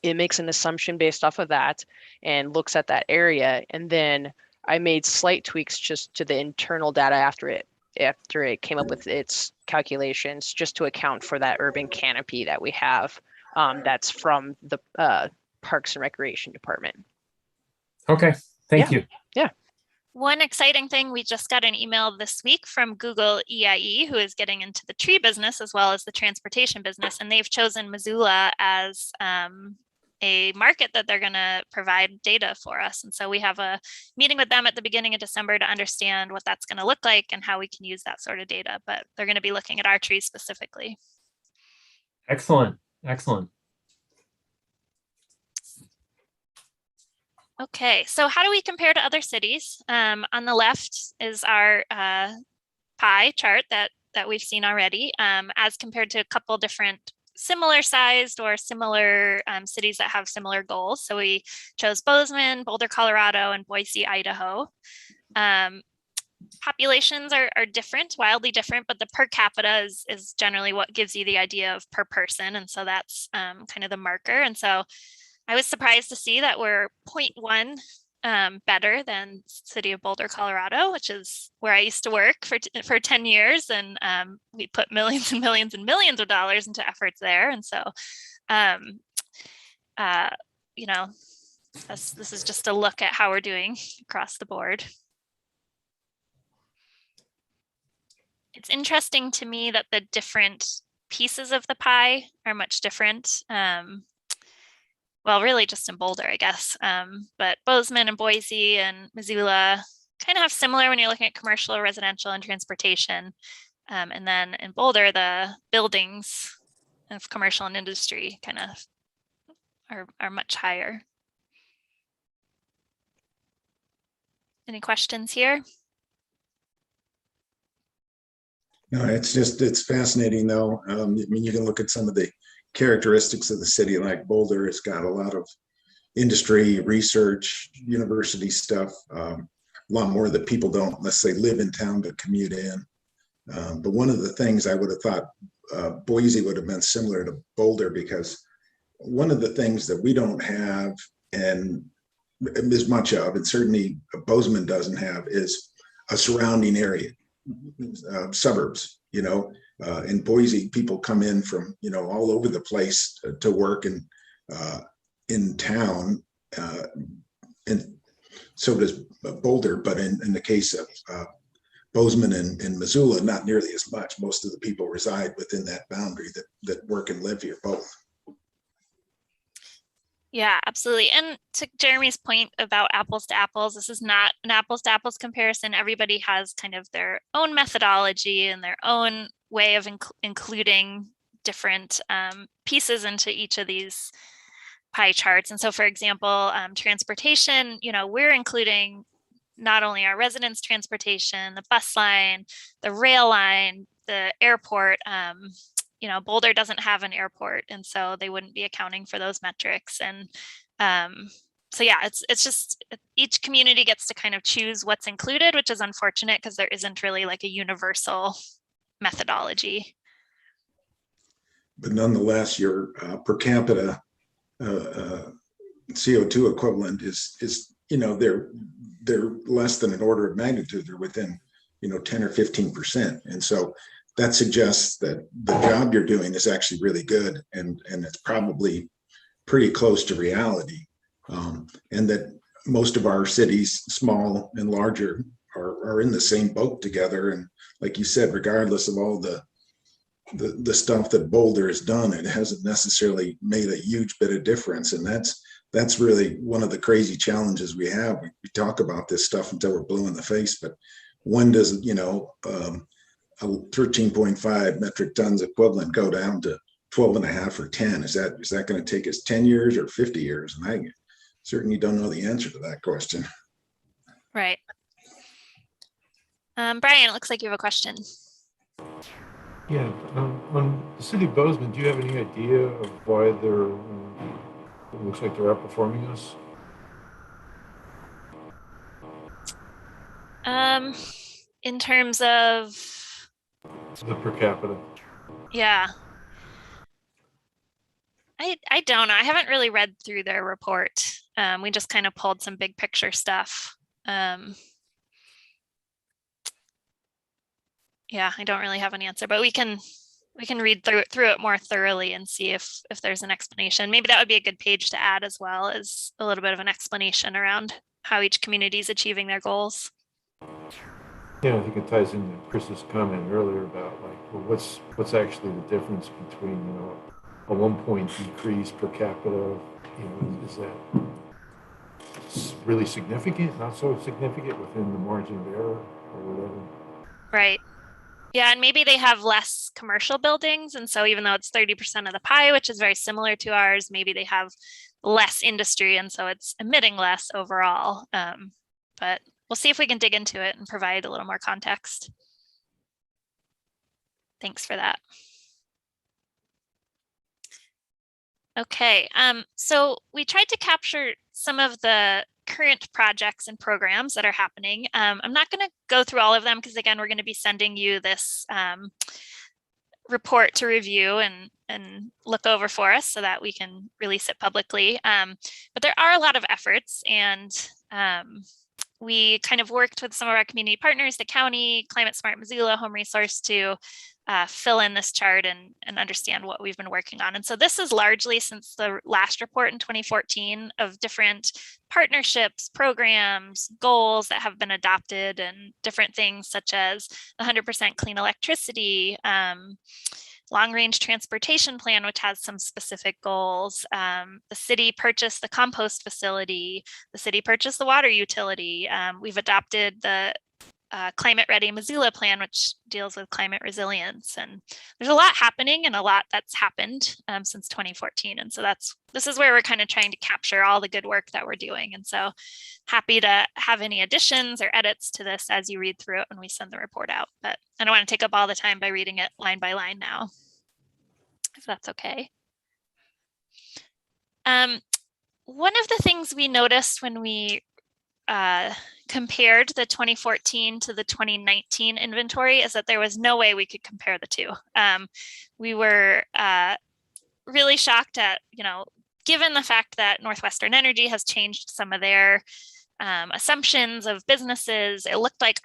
E: it makes an assumption based off of that and looks at that area. And then I made slight tweaks just to the internal data after it came up with its calculations, just to account for that urban canopy that we have that's from the Parks and Recreation Department.
C: Okay, thank you.
E: Yeah.
D: One exciting thing, we just got an email this week from Google EIE, who is getting into the tree business as well as the transportation business, and they've chosen Missoula as a market that they're going to provide data for us. And so we have a meeting with them at the beginning of December to understand what that's going to look like and how we can use that sort of data. But they're going to be looking at our trees specifically.
C: Excellent. Excellent.
D: Okay, so how do we compare to other cities? On the left is our pie chart that we've seen already, as compared to a couple different similar sized or similar cities that have similar goals. So we chose Bozeman, Boulder, Colorado, and Boise, Idaho. Populations are different, wildly different, but the per capita is generally what gives you the idea of per person. And so that's kind of the marker. And so I was surprised to see that we're 0.1 better than city of Boulder, Colorado, which is where I used to work for 10 years. And we put millions and millions and millions of dollars into efforts there. And so, you know, this is just a look at how we're doing across the board. It's interesting to me that the different pieces of the pie are much different. Well, really just in Boulder, I guess. But Bozeman and Boise and Missoula kind of have similar when you're looking at commercial, residential, and transportation. And then in Boulder, the buildings of commercial and industry kind of are much higher. Any questions here?
B: No, it's fascinating though. I mean, you can look at some of the characteristics of the city, like Boulder. It's got a lot of industry, research, university stuff. A lot more that people don't unless they live in town but commute in. But one of the things I would have thought Boise would have been similar to Boulder, because one of the things that we don't have and as much of, and certainly Bozeman doesn't have, is a surrounding area, suburbs, you know. In Boise, people come in from, you know, all over the place to work and in town, and so does Boulder. But in the case of Bozeman and Missoula, not nearly as much. Most of the people reside within that boundary that work and live here both.
D: Yeah, absolutely. And to Jeremy's point about apples to apples, this is not an apples to apples comparison. Everybody has kind of their own methodology and their own way of including different pieces into each of these pie charts. And so, for example, transportation, you know, we're including not only our residents' transportation, the bus line, the rail line, the airport. You know, Boulder doesn't have an airport, and so they wouldn't be accounting for those metrics. And so, yeah, it's just each community gets to kind of choose what's included, which is unfortunate because there isn't really like a universal methodology.
B: But nonetheless, your per capita CO2 equivalent is, you know, they're less than an order of magnitude. They're within, you know, 10 or 15%. And so that suggests that the job you're doing is actually really good, and it's probably pretty close to reality. And that most of our cities, small and larger, are in the same boat together. And like you said, regardless of all the stuff that Boulder has done, it hasn't necessarily made a huge bit of difference. And that's really one of the crazy challenges we have. We talk about this stuff until we're blue in the face, but when does, you know, 13.5 metric tons equivalent go down to 12.5 or 10? Is that going to take us 10 years or 50 years? And I certainly don't know the answer to that question.
D: Right. Brian, it looks like you have a question.
F: Yeah, on the city of Bozeman, do you have any idea of why they're, it looks like they're outperforming us?
D: In terms of
F: The per capita.
D: Yeah. I don't know. I haven't really read through their report. We just kind of pulled some big picture stuff. Yeah, I don't really have an answer, but we can read through it more thoroughly and see if there's an explanation. Maybe that would be a good page to add, as well as a little bit of an explanation around how each community is achieving their goals.
F: Yeah, I think it ties into Chris's comment earlier about like, well, what's actually the difference between, a 1 point decrease per capita, is that really significant, not so significant within the margin of error or whatever?
D: Right. Yeah, and maybe they have less commercial buildings. And so even though it's 30% of the pie, which is very similar to ours, maybe they have less industry. And so it's emitting less overall. But we'll see if we can dig into it and provide a little more context. Thanks for that. Okay, so we tried to capture some of the current projects and programs that are happening. I'm not going to go through all of them because again, we're going to be sending you this report to review and look over for us so that we can release it publicly. But there are a lot of efforts, and we kind of worked with some of our community partners, the county, Climate Smart Missoula, Home Resource, to fill in this chart and understand what we've been working on. And so this is largely since the last report in 2014 of different partnerships, programs, goals that have been adopted, and different things such as 100% clean electricity, long-range transportation plan, which has some specific goals. The city purchased the compost facility. The city purchased the water utility. We've adopted the Climate Ready Missoula plan, which deals with climate resilience. And there's a lot happening and a lot that's happened since 2014. And so this is where we're kind of trying to capture all the good work that we're doing. And so happy to have any additions or edits to this as you read through it when we send the report out. But I don't want to take up all the time by reading it line by line now, if that's okay. One of the things we noticed when we compared the 2014 to the 2019 inventory is that there was no way we could compare the two. We were really shocked at, given the fact that Northwestern Energy has changed some of their assumptions of businesses, it looked like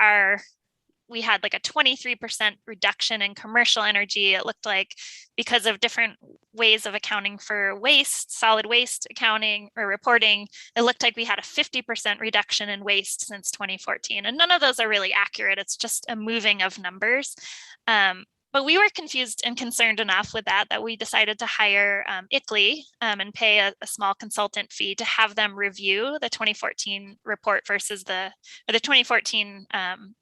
D: we had like a 23% reduction in commercial energy. It looked like because of different ways of accounting for waste, solid waste accounting or reporting, it looked like we had a 50% reduction in waste since 2014. And none of those are really accurate. It's just a moving of numbers. But we were confused and concerned enough with that we decided to hire ICLEI and pay a small consultant fee to have them review the 2014 report versus the 2014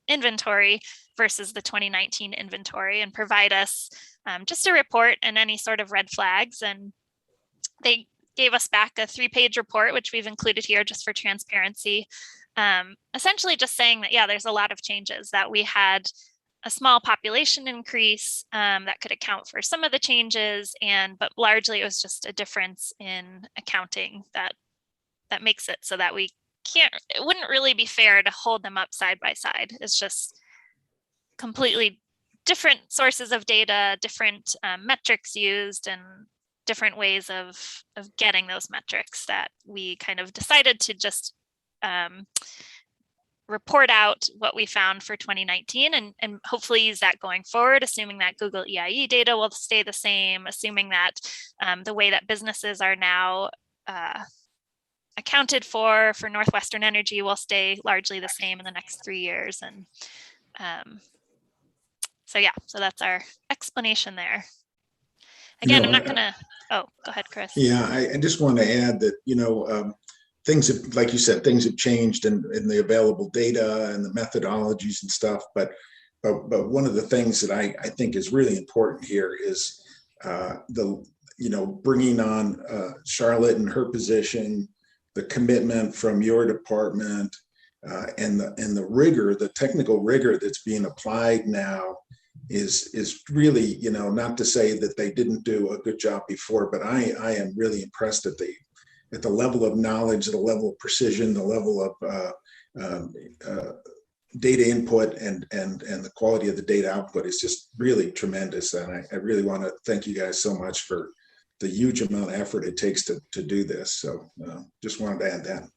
D: inventory versus the 2019 inventory, and provide us just a report and any sort of red flags. And they gave us back a 3-page report, which we've included here just for transparency, essentially just saying that, yeah, there's a lot of changes, that we had a small population increase that could account for some of the changes, but largely it was just a difference in accounting that makes it so that it wouldn't really be fair to hold them up side by side. It's just completely different sources of data, different metrics used, and different ways of getting those metrics that we kind of decided to just report out what we found for 2019 and hopefully use that going forward, assuming that Google EIE data will stay the same, assuming that the way that businesses are now accounted for Northwestern Energy will stay largely the same in the next 3 years. And so that's our explanation there. Again, I'm not gonna, go ahead, Chris.
B: Yeah, I just want to add that, things have, like you said, things have changed in the available data and the methodologies and stuff. But one of the things that I think is really important here is bringing on Charlotte and her position, the commitment from your department, and the rigor, the technical rigor that's being applied now is really, not to say that they didn't do a good job before, but I am really impressed at the level of knowledge, the level of precision, the level of data input, and the quality of the data output is just really tremendous. And I really want to thank you guys so much for the huge amount of effort it takes to do this. So just wanted to add that.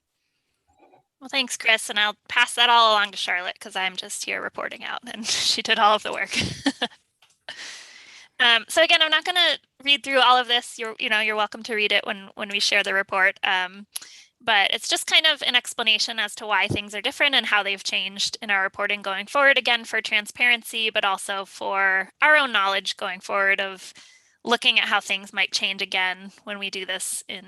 D: Well, thanks, Chris. And I'll pass that all along to Charlotte because I'm just here reporting out and she did all of the work. So again, I'm not going to read through all of this. You're welcome to read it when we share the report. but it's just kind of an explanation as to why things are different and how they've changed in our reporting going forward, again, for transparency, but also for our own knowledge going forward of looking at how things might change again when we do this in,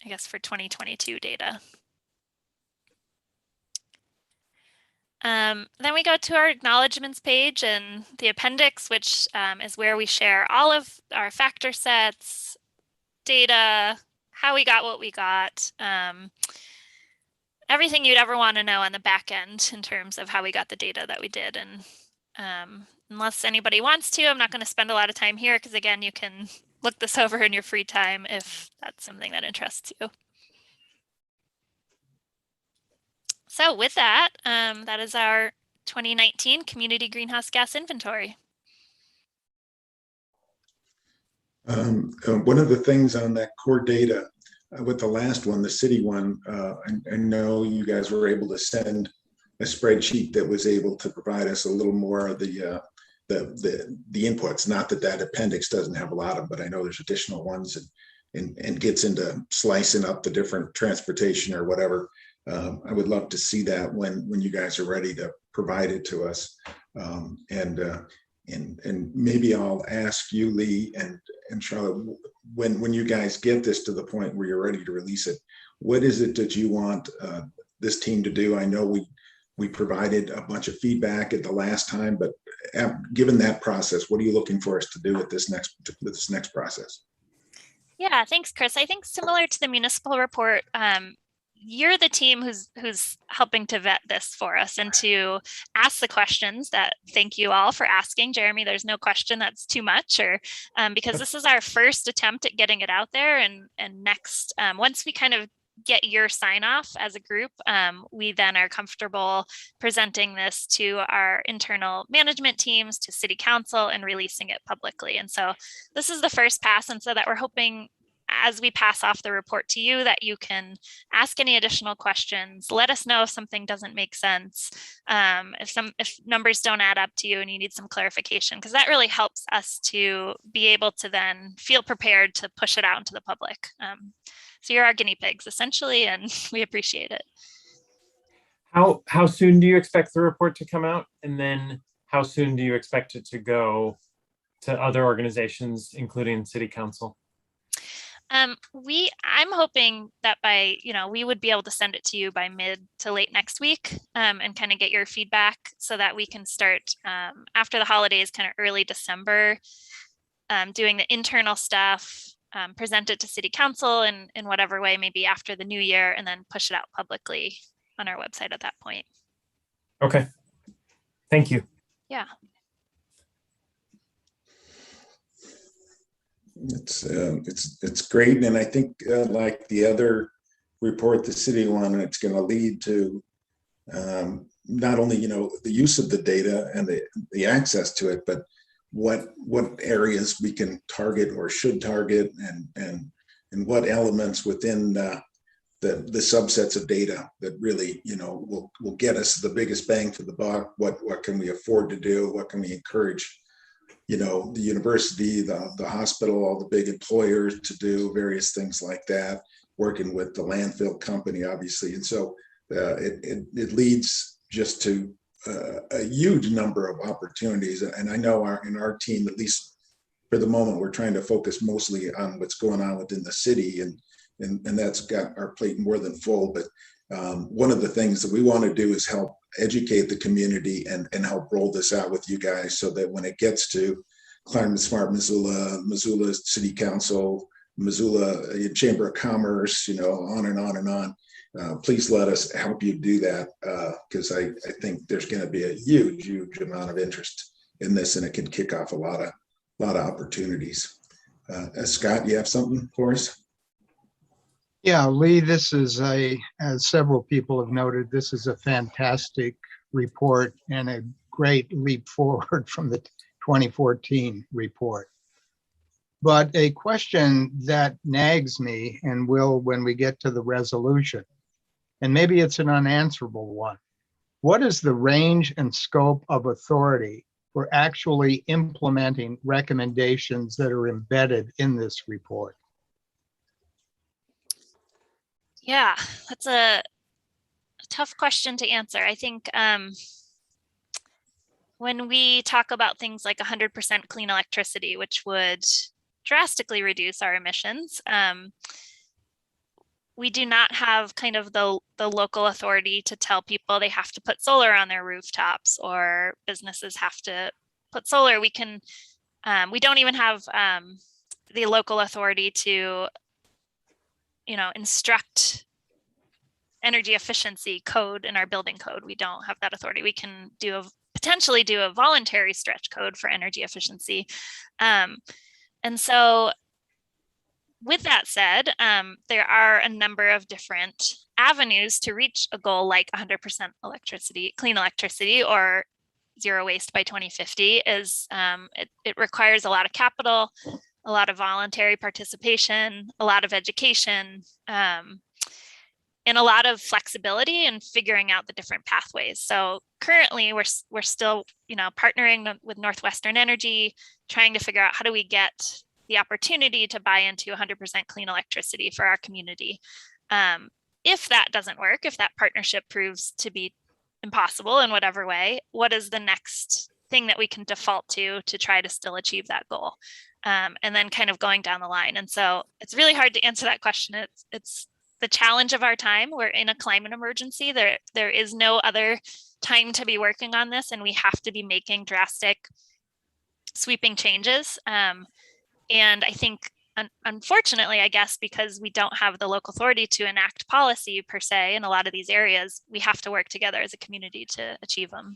D: I guess, for 2022 data. Then we go to our acknowledgements page and the appendix, which is where we share all of our factor sets, data, how we got what we got, everything you'd ever want to know on the back end in terms of how we got the data that we did. And unless anybody wants to, I'm not going to spend a lot of time here because, again, you can look this over in your free time if that's something that interests you. So with that, that is our 2019 Community Greenhouse Gas Inventory.
B: One of the things on that core data with the last one, the city one, I know you guys were able to send a spreadsheet that was able to provide us a little more of the inputs. Not that that appendix doesn't have a lot of, but I know there's additional ones and gets into slicing up the different transportation or whatever. I would love to see that when you guys are ready to provide it to us. And maybe I'll ask you, Lee and Charlotte, when you guys get this to the point where you're ready to release it, what is it that you want this team to do? I know we provided a bunch of feedback at the last time, but given that process, what are you looking for us to do with this next process?
D: Yeah, thanks, Chris. I think similar to the municipal report, you're the team who's helping to vet this for us and to ask the questions that, thank you all for asking. Jeremy, there's no question that's too much, or because this is our first attempt at getting it out there. And next, once we kind of get your sign off as a group, we then are comfortable presenting this to our internal management teams, to city council, and releasing it publicly. And so this is the first pass. And so that we're hoping, as we pass off the report to you, that you can ask any additional questions. Let us know if something doesn't make sense, if numbers don't add up to you and you need some clarification, because that really helps us to be able to then feel prepared to push it out into the public. So you're our guinea pigs, essentially, and we appreciate it.
C: How soon do you expect the report to come out? And then how soon do you expect it to go to other organizations, including city council?
D: I'm hoping that by, we would be able to send it to you by mid to late next week, and kind of get your feedback so that we can start after the holidays, kind of early December, doing the internal stuff, present it to city council in whatever way, maybe after the new year, and then push it out publicly on our website at that point.
C: Okay. Thank you.
D: Yeah.
B: It's great, and I think like the other report, the city one, it's going to lead to not only the use of the data and the access to it, but what areas we can target or should target, and what elements within the subsets of data that really will get us the biggest bang for the buck. What can we afford to do? What can we encourage the university, the hospital, all the big employers to do various things like that, working with the landfill company, obviously. And so it leads just to a huge number of opportunities. And I know in our team, at least for the moment, we're trying to focus mostly on what's going on within the city, and that's got our plate more than full. But one of the things that we want to do is help educate the community and help roll this out with you guys, so that when it gets to Climate Smart Missoula City Council, Missoula Chamber of Commerce, on and on and on, please let us help you do that, because I think there's going to be a huge amount of interest in this, and it can kick off a lot of opportunities. Scott, you have something for us?
G: Yeah, Lee, this is as several people have noted, this is a fantastic report and a great leap forward from the 2014 report. But a question that nags me, and will when we get to the resolution, and maybe it's an unanswerable one, what is the range and scope of authority for actually implementing recommendations that are embedded in this report?
D: Yeah, that's a tough question to answer. I think when we talk about things like 100% clean electricity, which would drastically reduce our emissions, we do not have kind of the local authority to tell people they have to put solar on their rooftops or businesses have to put solar. We don't even have the local authority to, instruct energy efficiency code in our building code. We don't have that authority. We can potentially do a voluntary stretch code for energy efficiency. And so with that said, there are a number of different avenues to reach a goal like 100% clean electricity, or zero waste by 2050. It requires a lot of capital, a lot of voluntary participation, a lot of education, and a lot of flexibility in figuring out the different pathways. So currently we're still, partnering with Northwestern Energy, trying to figure out how do we get the opportunity to buy into 100% clean electricity for our community. If that doesn't work, if that partnership proves to be impossible in whatever way, what is the next thing that we can default to try to still achieve that goal? And then kind of going down the line. And so it's really hard to answer that question. It's the challenge of our time. We're in a climate emergency. There is no other time to be working on this, and we have to be making drastic, sweeping changes. And I think, unfortunately, I guess, because we don't have the local authority to enact policy per se in a lot of these areas, we have to work together as a community to achieve them.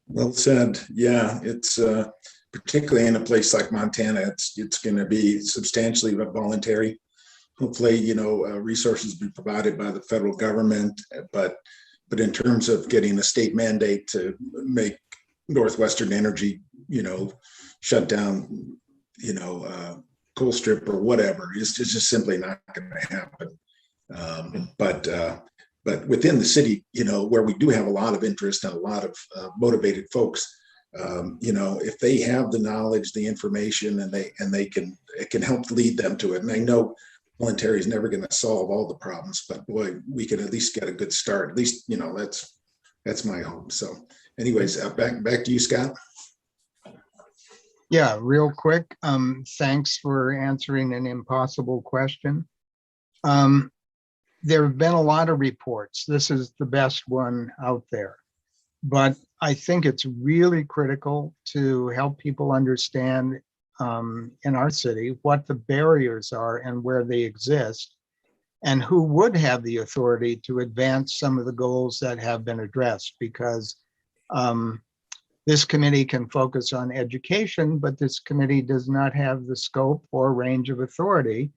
B: Well said. Yeah, it's particularly in a place like Montana, it's going to be substantially voluntary. Hopefully, resources be provided by the federal government, but in terms of getting a state mandate to make Northwestern Energy, shut down, coal strip or whatever, it's just simply not going to happen. But within the city, where we do have a lot of interest and a lot of motivated folks, if they have the knowledge, the information, and it can help lead them to it. And I know voluntary is never going to solve all the problems, but boy, we can at least get a good start. At least, that's my hope. So anyways, back to you, Scott.
G: Yeah, real quick. Thanks for answering an impossible question. There have been a lot of reports. This is the best one out there. But I think it's really critical to help people understand in our city what the barriers are and where they exist, and who would have the authority to advance some of the goals that have been addressed. Because this committee can focus on education, but this committee does not have the scope or range of authority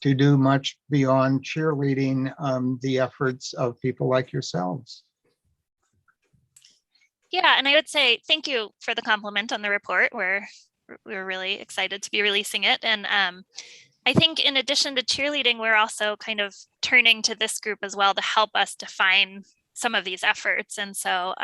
G: to do much beyond cheerleading the efforts of people like yourselves.
D: Yeah, and I would say thank you for the compliment on the report. We're really excited to be releasing it. And I think in addition to cheerleading, we're also kind of turning to this group as well to help us define some of these efforts. And so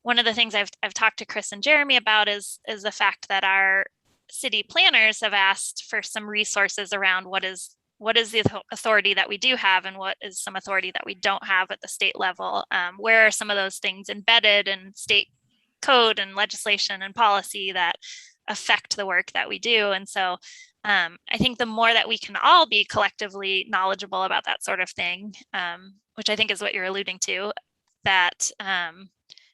D: one of the things I've talked to Chris and Jeremy about is the fact that our city planners have asked for some resources around what is the authority that we do have and what is some authority that we don't have at the state level. Where are some of those things embedded in state code and legislation and policy that affect the work that we do? And so I think the more that we can all be collectively knowledgeable about that sort of thing, which I think is what you're alluding to, that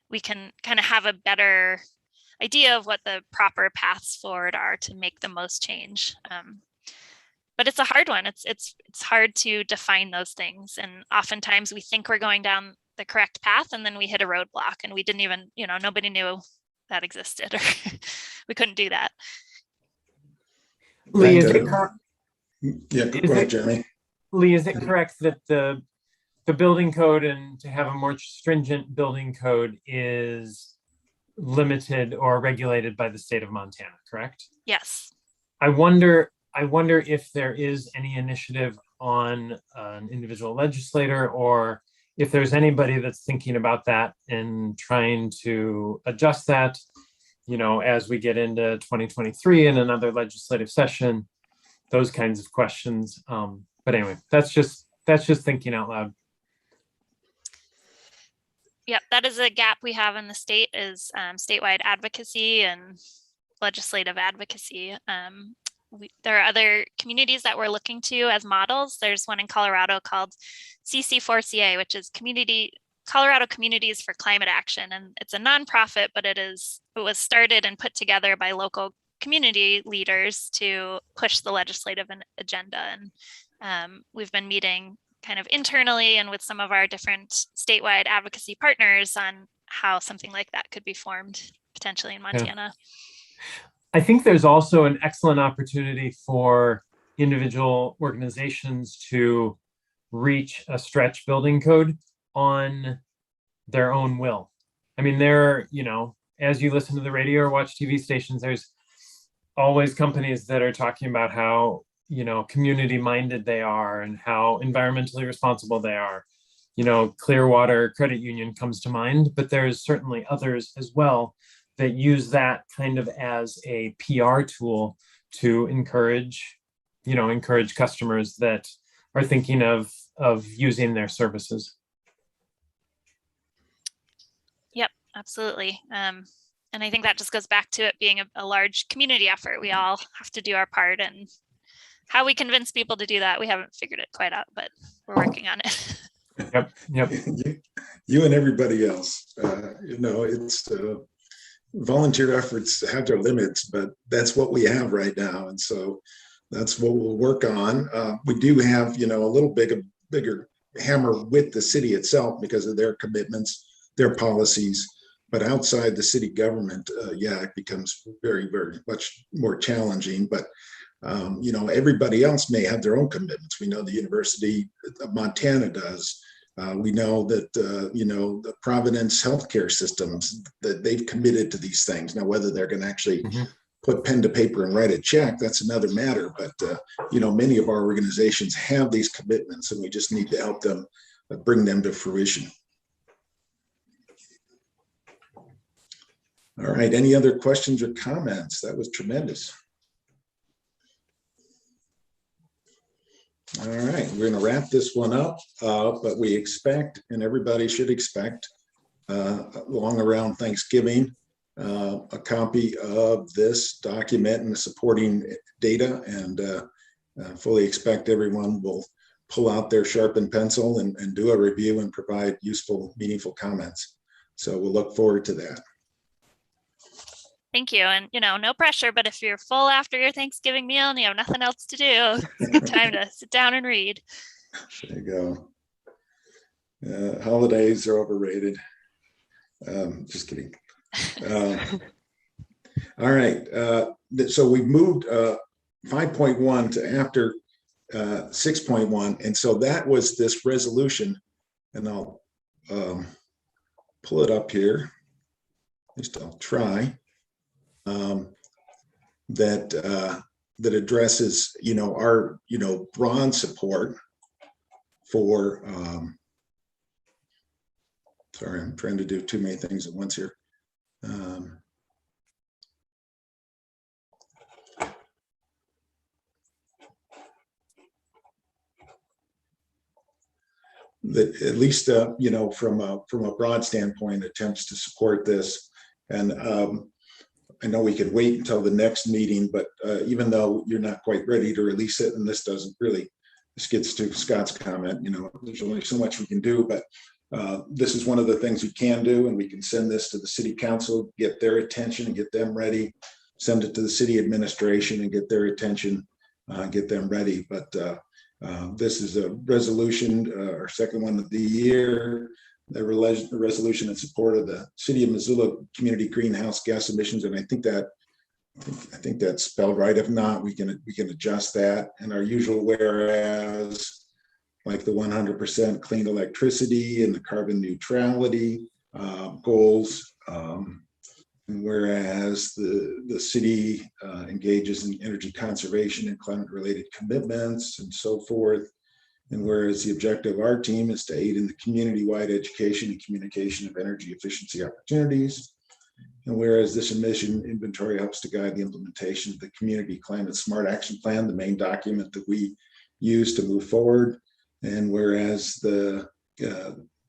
D: we can kind of have a better idea of what the proper paths forward are to make the most change. But it's a hard one. It's hard to define those things. And oftentimes we think we're going down the correct path and then we hit a roadblock and we didn't even, nobody knew that existed, or we couldn't do that.
C: Lee, is it correct?
B: Yeah, go ahead, Jeremy.
C: Lee, is it correct that the building code, and to have a more stringent building code, is limited or regulated by the state of Montana, correct?
D: Yes.
C: I wonder if there is any initiative on an individual legislator, or if there's anybody that's thinking about that and trying to adjust that, as we get into 2023 and another legislative session, those kinds of questions. But anyway, that's just thinking out loud.
D: Yep, that is a gap we have in the state, is statewide advocacy and legislative advocacy. There are other communities that we're looking to as models. There's one in Colorado called CC4CA, which is Colorado Communities for Climate Action. And it's a nonprofit, but it was started and put together by local community leaders to push the legislative agenda. And we've been meeting kind of internally and with some of our different statewide advocacy partners on how something like that could be formed potentially in Montana.
C: Yeah. I think there's also an excellent opportunity for individual organizations to reach a stretch building code on their own will. I mean, as you listen to the radio or watch TV stations, there's always companies that are talking about how, community minded they are and how environmentally responsible they are. Clearwater Credit Union comes to mind, but there's certainly others as well that use that kind of as a PR tool to encourage customers that are thinking of using their services.
D: Yep, absolutely. And I think that just goes back to it being a large community effort. We all have to do our part, and how we convince people to do that, we haven't figured it quite out, but we're working on it.
C: Yep.
B: You and everybody else, it's volunteer efforts have their limits, but that's what we have right now. And so that's what we'll work on. We do have, a little bigger hammer with the city itself because of their commitments, their policies. But outside the city government, it becomes very, very much more challenging. But everybody else may have their own commitments. We know the University of Montana does. We know that, the Providence healthcare systems, that they've committed to these things. Now, whether they're going to actually put pen to paper and write a check, that's another matter. But, many of our organizations have these commitments, and we just need to help them bring them to fruition. All right. Any other questions or comments? That was tremendous. All right, we're going to wrap this one up, but we expect, and everybody should expect, along around Thanksgiving, a copy of this document and the supporting data, and fully expect everyone will pull out their sharpened pencil and do a review and provide useful, meaningful comments. So we'll look forward to that.
D: Thank you. And, no pressure, but if you're full after your Thanksgiving meal and you have nothing else to do, it's a good time to sit down and read.
B: There you go. Holidays are overrated. Just kidding. All right. So we've moved 5.1 to after 6.1. And so that was this resolution, and I'll pull it up here. At least I'll try. That addresses, our, broad support for, sorry, I'm trying to do too many things at once here. That at least, from a broad standpoint, attempts to support this. And I know we could wait until the next meeting, but even though you're not quite ready to release it, and this doesn't really, this gets to Scott's comment, there's only so much we can do, but this is one of the things we can do, and we can send this to the city council, get their attention and get them ready, send it to the city administration and get their attention, get them ready. But this is a resolution, our second one of the year, the resolution in support of the City of Missoula community greenhouse gas emissions, and I think that's spelled right. If not, we can adjust that. And our usual whereas, like the 100% clean electricity and the carbon neutrality goals, and whereas the city engages in energy conservation and climate-related commitments and so forth. And whereas the objective of our team is to aid in the community-wide education and communication of energy efficiency opportunities. And whereas this emission inventory helps to guide the implementation of the Community Climate Smart Action Plan, the main document that we use to move forward. And whereas the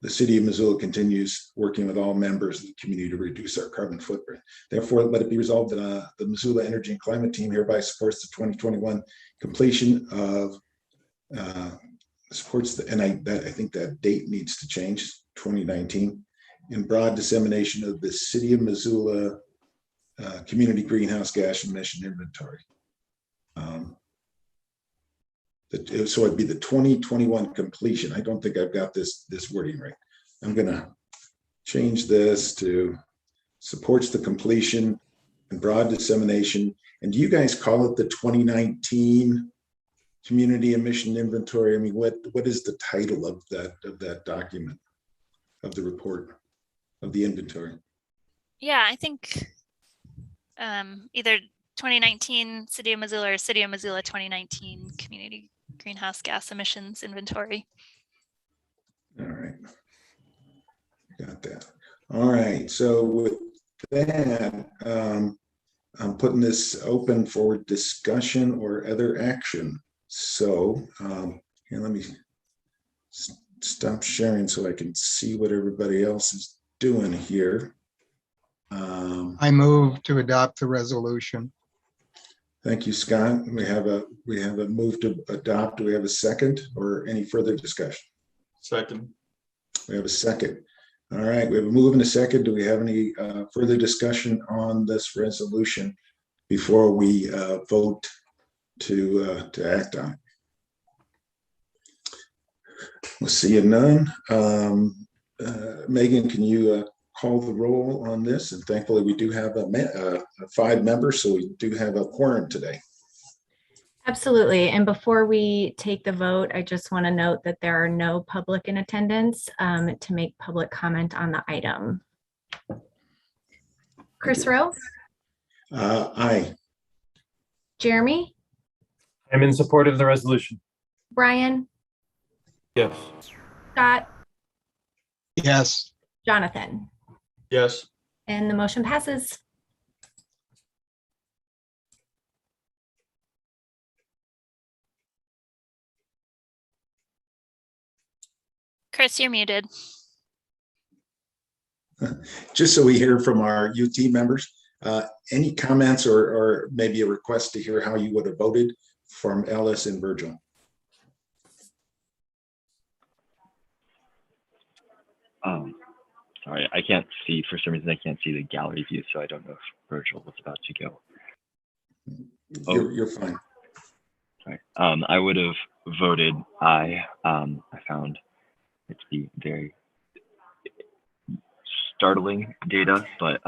B: city of Missoula continues working with all members of the community to reduce our carbon footprint. Therefore, let it be resolved that the Missoula Energy and Climate Team hereby supports the 2021 completion of supports the, and I think that date needs to change, 2019, in broad dissemination of the city of Missoula community greenhouse gas emission inventory. So it'd be the 2021 completion. I don't think I've got this wording right. I'm gonna change this to supports the completion and broad dissemination. And do you guys call it the 2019 community emission inventory? I mean, what is the title of that document, of the report, of the inventory?
D: Yeah, I think either 2019 City of Missoula or City of Missoula 2019 Community Greenhouse Gas Emissions Inventory.
B: All right, got that. All right, so with that, I'm putting this open for discussion or other action. So here, let me stop sharing so I can see what everybody else is doing here.
G: I move to adopt the resolution.
B: Thank you, Scott. We have a move to adopt. Do we have a second or any further discussion?
H: Second.
B: We have a second. All right, we have a move and a second. Do we have any further discussion on this resolution before we vote to act on it? We'll see you none. Megan, can you call the roll on this? And thankfully we do have 5 members, so we do have a quorum today.
A: Absolutely. And before we take the vote, I just want to note that there are no public in attendance to make public comment on the item. Chris Rowe?
B: Aye.
A: Jeremy?
C: I'm in support of the resolution.
A: Brian?
F: Yes.
A: Scott?
G: Yes.
A: Jonathan?
H: Yes.
A: And the motion passes.
D: Chris, you're muted.
B: Just so we hear from our UT members, any comments or maybe a request to hear how you would have voted from Ellis and Virgil?
I: Sorry, I can't see, for some reason I can't see the gallery view, so I don't know if Virgil was about to go.
B: You're fine.
I: Sorry. I would have voted aye. I found it to be very startling data, but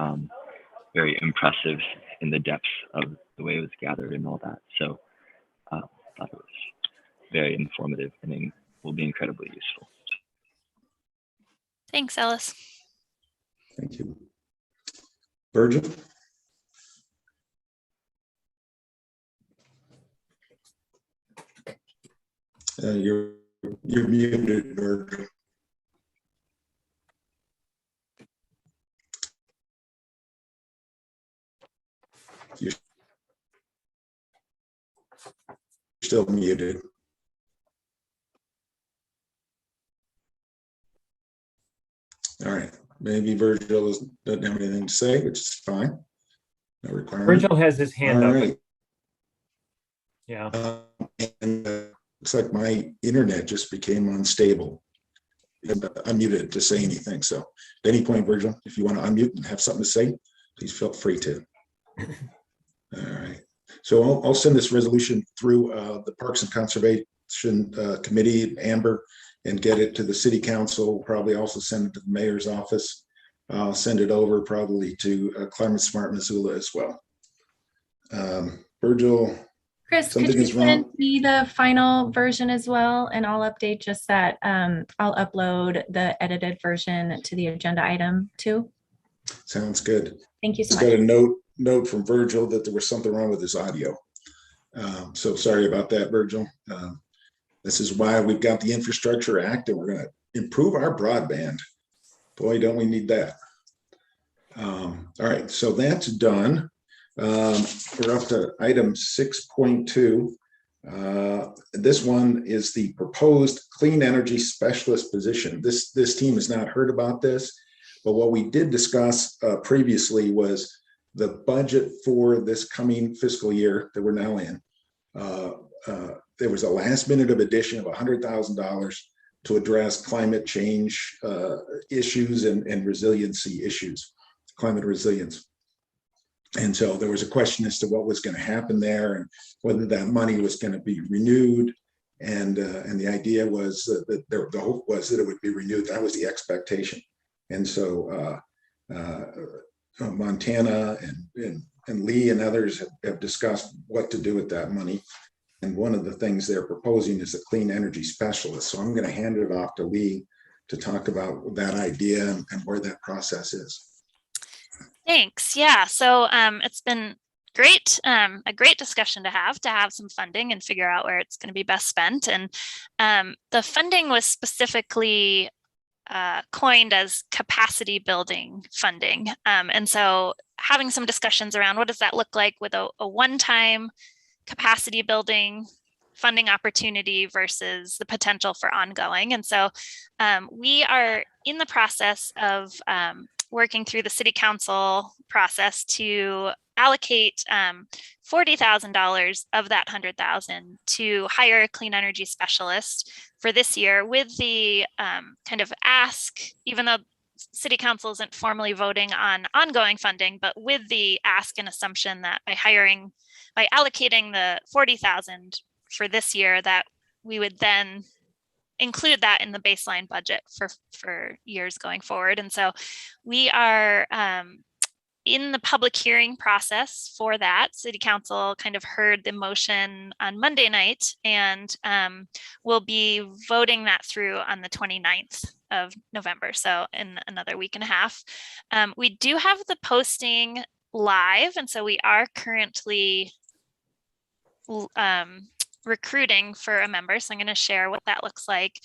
I: very impressive in the depths of the way it was gathered and all that. So I thought it was very informative and will be incredibly useful.
D: Thanks, Ellis.
B: Thank you. Virgil? You're muted, Virgil. You're still muted. All right, maybe Virgil doesn't have anything to say, which is fine. No requirement.
C: Virgil has his hand
B: All
C: up.
B: right.
C: Yeah.
B: And looks like my internet just became unstable. I'm muted to say anything. So at any point, Virgil, if you want to unmute and have something to say, please feel free to. All right. So I'll send this resolution through the Parks and Conservation Committee, Amber, and get it to the City Council. Probably also send it to the Mayor's office. I'll send it over probably to Climate Smart Missoula as well. Virgil,
A: Chris, could you send me the final version as well? And I'll update just that. I'll upload the edited version to the agenda item too.
B: Sounds good.
A: Thank you so
B: much.
A: much.
B: Got a note from Virgil that there was something wrong with his audio. So sorry about that, Virgil. This is why we've got the Infrastructure Act, and we're going to improve our broadband. Boy, don't we need that. All right, so that's done. We're up to item 6.2. This one is the proposed clean energy specialist position. This team has not heard about this, but what we did discuss previously was the budget for this coming fiscal year that we're now in. There was a last minute of addition of $100,000 to address climate change issues and resiliency issues, climate resilience. And so there was a question as to what was going to happen there and whether that money was going to be renewed. And the idea was that the hope was that it would be renewed. That was the expectation. And so Montana and Lee and others have discussed what to do with that money. And one of the things they're proposing is a clean energy specialist. So I'm going to hand it off to Lee to talk about that idea and where that process is.
D: Thanks. Yeah. So it's been great, a great discussion to have some funding and figure out where it's going to be best spent. And the funding was specifically coined as capacity building funding. And so having some discussions around what does that look like with a one-time capacity building funding opportunity versus the potential for ongoing. And so we are in the process of working through the city council process to allocate $40,000 of that $100,000 to hire a clean energy specialist for this year, with the kind of ask, even though city council isn't formally voting on ongoing funding, but with the ask and assumption that by allocating the $40,000 for this year, that we would then include that in the baseline budget for years going forward. And so we are in the public hearing process for that. City council kind of heard the motion on Monday night, and we'll be voting that through on the 29th of November. So in another week and a half. We do have the posting live, and so we are currently recruiting for a member. So I'm going to share what that looks like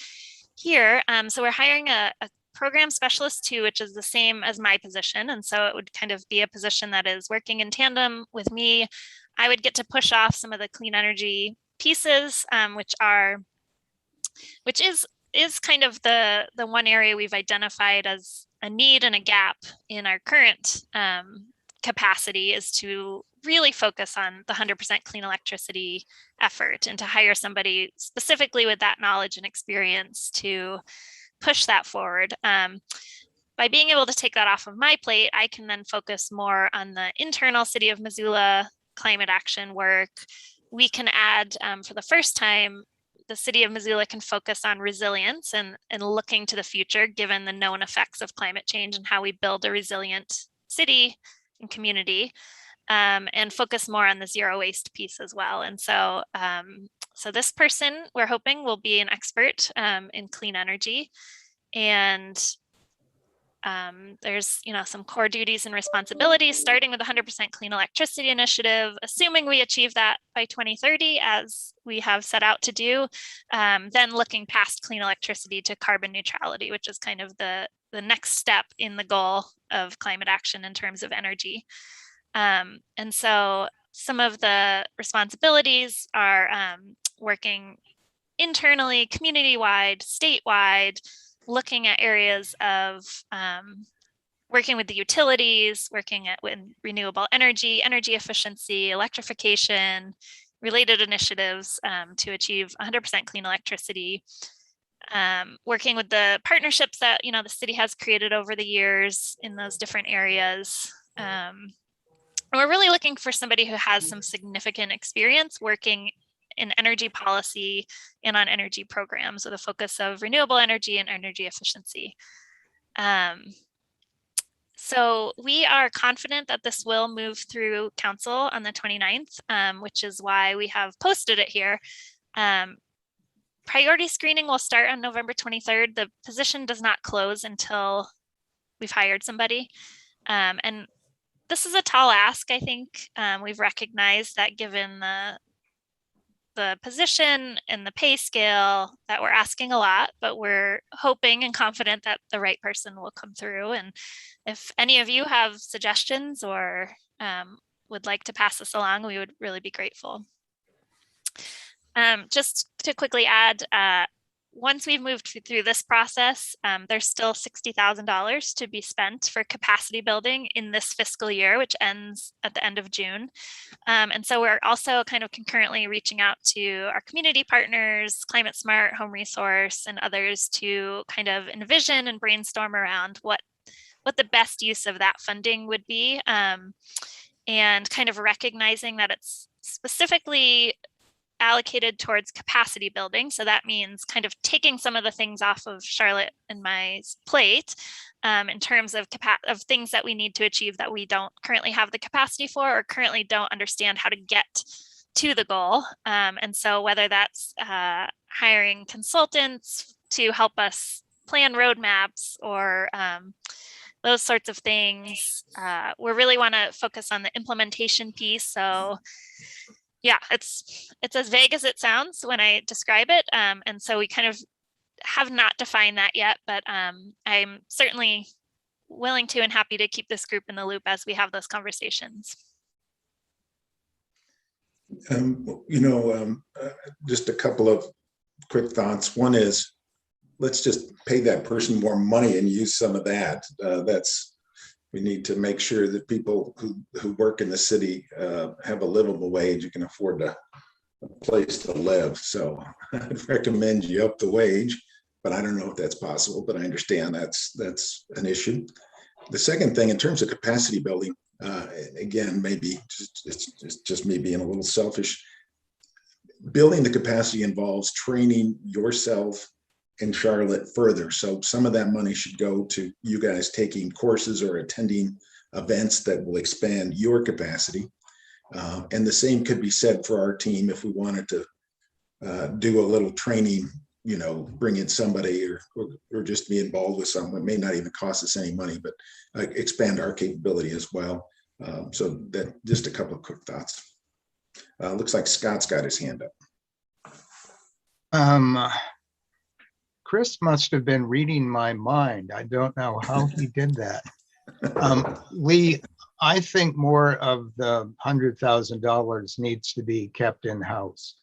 D: here. So we're hiring a program specialist too, which is the same as my position. And so it would kind of be a position that is working in tandem with me. I would get to push off some of the clean energy pieces, which is kind of the one area we've identified as a need and a gap in our current capacity, is to really focus on the 100% clean electricity effort and to hire somebody specifically with that knowledge and experience to push that forward. By being able to take that off of my plate, I can then focus more on the internal City of Missoula climate action work. We can add, for the first time, the City of Missoula can focus on resilience and looking to the future, given the known effects of climate change and how we build a resilient city and community. And focus more on the zero waste piece as well. And so, so this person, we're hoping, will be an expert in clean energy. And there's, some core duties and responsibilities, starting with the 100% clean electricity initiative, assuming we achieve that by 2030, as we have set out to do, then looking past clean electricity to carbon neutrality, which is kind of the next step in the goal of climate action in terms of energy. And so some of the responsibilities are working internally, community-wide, statewide, looking at areas of working with the utilities, working with renewable energy, energy efficiency, electrification, related initiatives to achieve 100% clean electricity, working with the partnerships that the city has created over the years in those different areas. And we're really looking for somebody who has some significant experience working in energy policy and on energy programs with a focus of renewable energy and energy efficiency. So we are confident that this will move through council on the 29th, which is why we have posted it here. Priority screening will start on November 23rd. The position does not close until we've hired somebody. And this is a tall ask, I think. We've recognized that given the position and the pay scale that we're asking a lot, but we're hoping and confident that the right person will come through. And if any of you have suggestions or would like to pass this along, we would really be grateful. Just to quickly add, once we've moved through this process, there's still $60,000 to be spent for capacity building in this fiscal year, which ends at the end of June. And so we're also kind of concurrently reaching out to our community partners, Climate Smart, Home Resource, and others to kind of envision and brainstorm around what the best use of that funding would be, and kind of recognizing that it's specifically allocated towards capacity building. So that means kind of taking some of the things off of Charlotte and my plate in terms of things that we need to achieve that we don't currently have the capacity for or currently don't understand how to get to the goal. And so whether that's hiring consultants to help us plan roadmaps or those sorts of things, we really want to focus on the implementation piece. So yeah, it's as vague as it sounds when I describe it. And so we kind of have not defined that yet, but I'm certainly willing to and happy to keep this group in the loop as we have those conversations.
B: Just a couple of quick thoughts. One is, let's just pay that person more money and use some of that. We need to make sure that people who work in the city have a livable wage and can afford a place to live. So I'd recommend you up the wage, but I don't know if that's possible, but I understand that's an issue. The second thing, in terms of capacity building, again, maybe it's just me being a little selfish. Building the capacity involves training yourself in Charlotte further. So some of that money should go to you guys taking courses or attending events that will expand your capacity. And the same could be said for our team if we wanted to do a little training, bring in somebody or just be involved with someone. It may not even cost us any money, but expand our capability as well. So that just a couple of quick thoughts. Looks like Scott's got his hand up.
G: Chris must have been reading my mind. I don't know how he did that. Lee, I think more of the $100,000 needs to be kept in-house.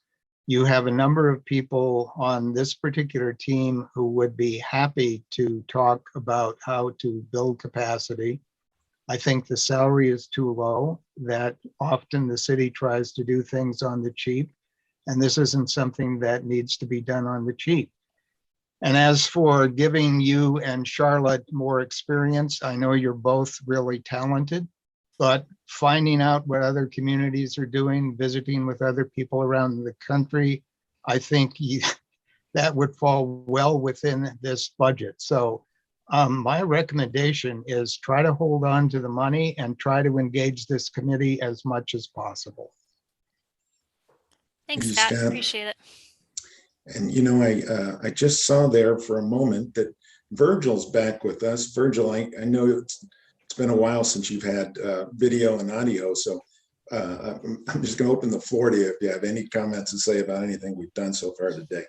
G: You have a number of people on this particular team who would be happy to talk about how to build capacity. I think the salary is too low, that often the city tries to do things on the cheap, and this isn't something that needs to be done on the cheap. And as for giving you and Charlotte more experience, I know you're both really talented, but finding out what other communities are doing, visiting with other people around the country, I think that would fall well within this budget. So my recommendation is try to hold on to the money and try to engage this committee as much as possible.
D: Thanks, Scott. Appreciate it.
B: And I just saw there for a moment that Virgil's back with us. Virgil, I know it's been a while since you've had video and audio, so I'm just going to open the floor to you if you have any comments to say about anything we've done so far today.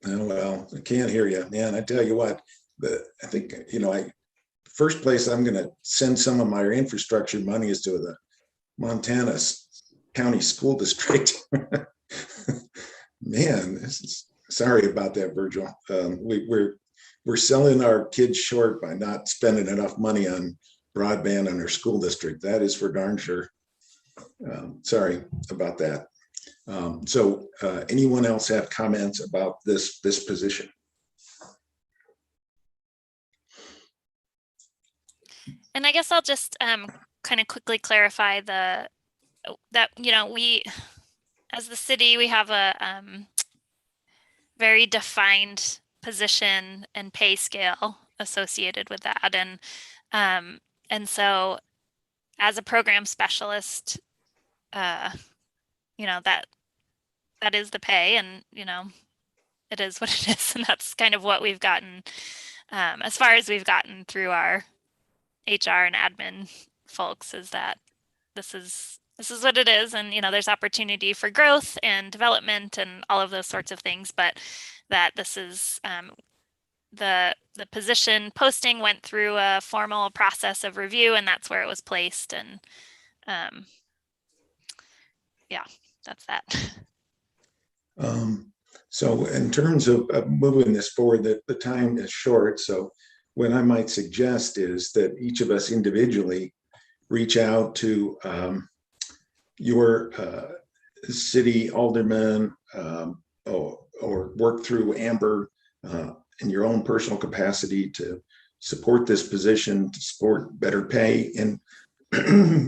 B: Oh, well, I can't hear you, man. I tell you what, I think, first place I'm going to send some of my infrastructure money is to the Montana County School District. Man, sorry about that, Virgil. We're selling our kids short by not spending enough money on broadband in our school district. That is for darn sure. Sorry about that. So anyone else have comments about this position?
D: And I guess I'll just kind of quickly clarify that we, as the city, we have a very defined position and pay scale associated with that, and so as a program specialist, that is the pay, and it is what it is, and that's kind of what we've gotten as far as we've gotten through our HR and admin folks is that this is what it is, and there's opportunity for growth and development and all of those sorts of things, but that this is the position posting went through a formal process of review, and that's where it was placed. And yeah, that's that.
B: So in terms of moving this forward, the time is short. So what I might suggest is that each of us individually reach out to your city alderman, or work through Amber in your own personal capacity to support this position, to support better pay, and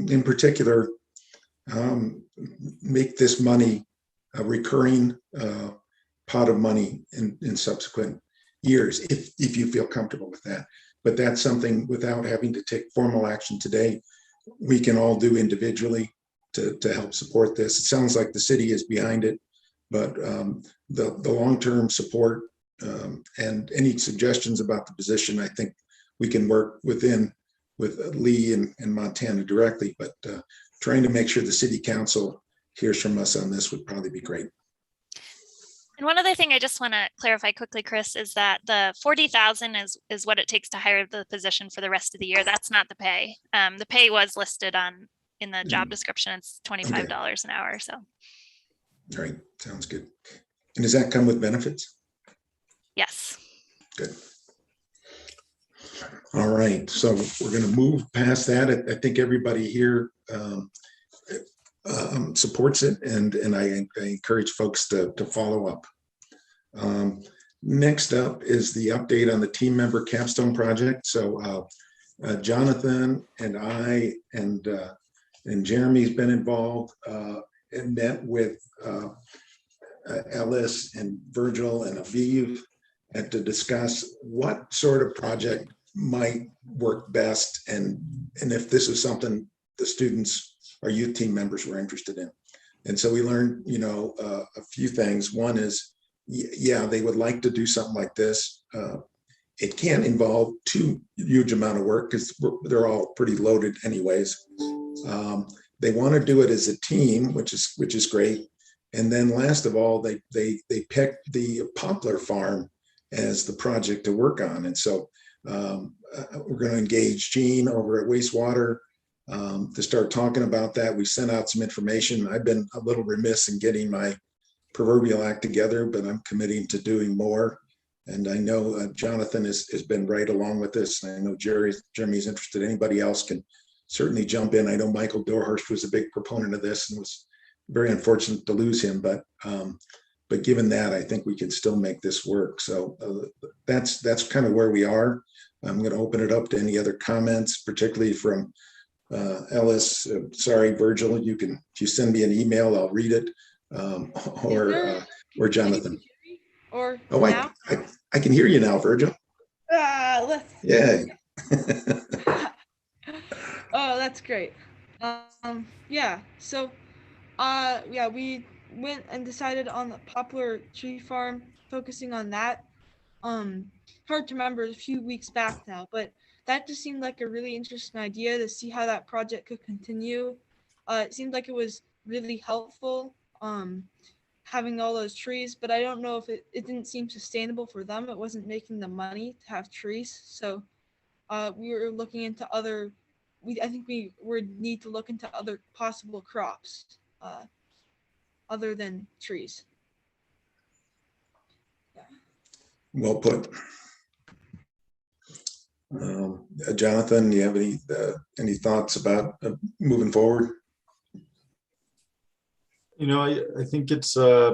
B: in particular, make this money a recurring pot of money in subsequent years, if you feel comfortable with that. But that's something, without having to take formal action today, we can all do individually to help support this. It sounds like the city is behind it, but the long-term support and any suggestions about the position, I think we can work with Lee and Montana directly, but trying to make sure the city council hears from us on this would probably be great.
D: And one other thing I just want to clarify quickly, Chris, is that the 40,000 is what it takes to hire the position for the rest of the year. That's not the pay. The pay was listed in the job description. It's $25 an hour. So.
B: All right, sounds good. And does that come with benefits?
D: Yes.
B: Good. All right, so we're going to move past that. I think everybody here supports it, and I encourage folks to follow up. Next up is the update on the team member Capstone project. So Jonathan and I and Jeremy's been involved and met with Ellis and Virgil and Aviv and to discuss what sort of project might work best, and if this is something the students or youth team members were interested in. And so we learned, a few things. One is, yeah, they would like to do something like this. It can't involve too huge amount of work because they're all pretty loaded anyways. They want to do it as a team, which is great. And then last of all, they picked the poplar farm as the project to work on. And so we're going to engage Gene over at Wastewater to start talking about that. We sent out some information. I've been a little remiss in getting my proverbial act together, but I'm committing to doing more. And I know Jonathan has been right along with this. I know Jeremy's interested. Anybody else can certainly jump in. I know Michael Dorhurst was a big proponent of this and was very unfortunate to lose him. But given that, I think we can still make this work. So that's kind of where we are. I'm going to open it up to any other comments, particularly from Ellis. Sorry, Virgil, if you send me an email, I'll read it. Or Jonathan. I can hear you now, Virgil. Yeah.
H: Oh, that's great. Yeah. So, we went and decided on the poplar tree farm, focusing on that. Hard to remember, a few weeks back now, but that just seemed like a really interesting idea to see how that project could continue. It seemed like it was really helpful, having all those trees, but I don't know if it didn't seem sustainable for them. It wasn't making the money to have trees. So we were looking into I think we would need to look into other possible crops other than trees. Yeah.
B: Well put. Jonathan, do you have any thoughts about moving forward?
J: I think it's I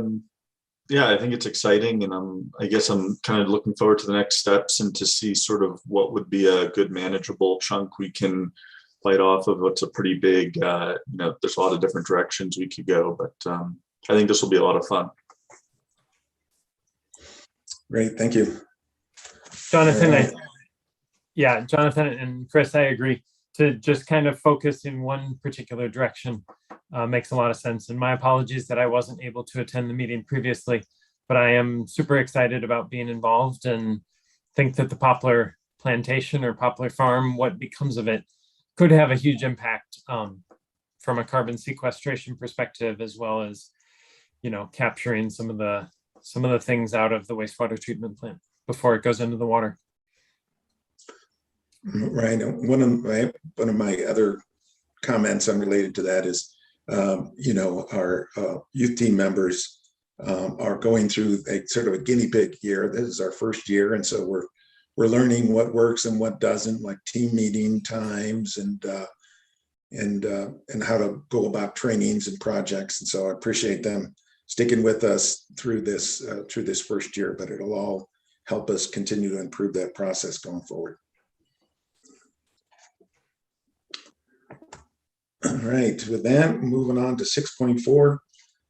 J: think it's exciting, and I guess I'm kind of looking forward to the next steps and to see sort of what would be a good manageable chunk we can bite off of. What's a pretty big, there's a lot of different directions we could go, but I think this will be a lot of fun.
B: Great, thank you.
C: Jonathan, Jonathan and Chris, I agree. To just kind of focus in one particular direction makes a lot of sense. And my apologies that I wasn't able to attend the meeting previously, but I am super excited about being involved and think that the poplar plantation or poplar farm, what becomes of it could have a huge impact from a carbon sequestration perspective, as well as, capturing some of the things out of the wastewater treatment plant before it goes into the water.
B: Right. One of my other comments unrelated to that is, our youth team members are going through a sort of a guinea pig year. This is our first year, and so we're learning what works and what doesn't, like team meeting times and how to go about trainings and projects. And so I appreciate them sticking with us through this first year, but it'll all help us continue to improve that process going forward. All right, with that, moving on to 6.4,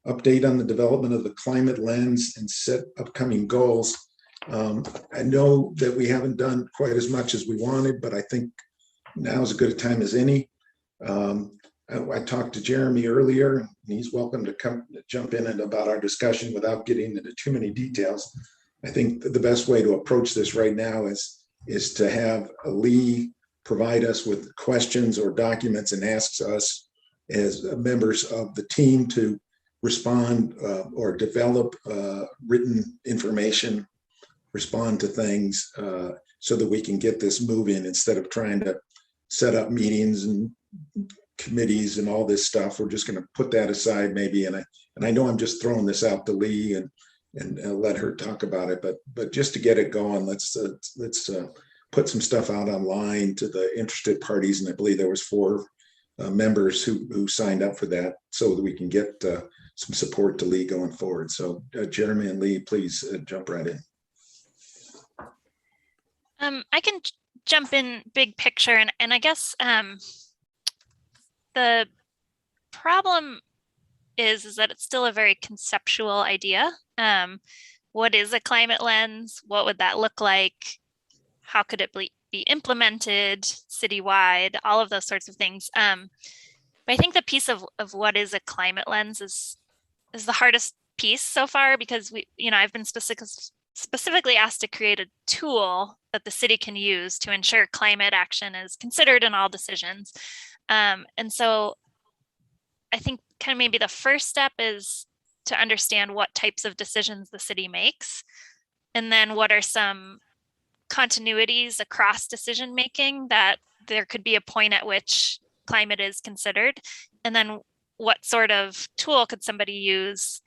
B: update on the development of the climate lens and set upcoming goals. I know that we haven't done quite as much as we wanted, but I think now is as good a time as any. I talked to Jeremy earlier, and he's welcome to come jump in and about our discussion without getting into too many details. I think the best way to approach this right now is to have Lee provide us with questions or documents and asks us as members of the team to respond or develop written information, respond to things so that we can get this moving instead of trying to set up meetings and committees and all this stuff. We're just going to put that aside maybe. And I know I'm just throwing this out to Lee and let her talk about it, but just to get it going, let's put some stuff out online to the interested parties. And I believe there was 4 members who signed up for that so that we can get some support to Lee going forward. So Jeremy and Lee, please jump right in.
D: I can jump in big picture, and I guess the problem is that it's still a very conceptual idea. What is a climate lens? What would that look like? How could it be implemented citywide? All of those sorts of things. But I think the piece of what is a climate lens is the hardest piece so far, because I've been specifically asked to create a tool that the city can use to ensure climate action is considered in all decisions. And so I think kind of maybe the first step is to understand what types of decisions the city makes, and then what are some continuities across decision making that there could be a point at which climate is considered, and then what sort of tool could somebody use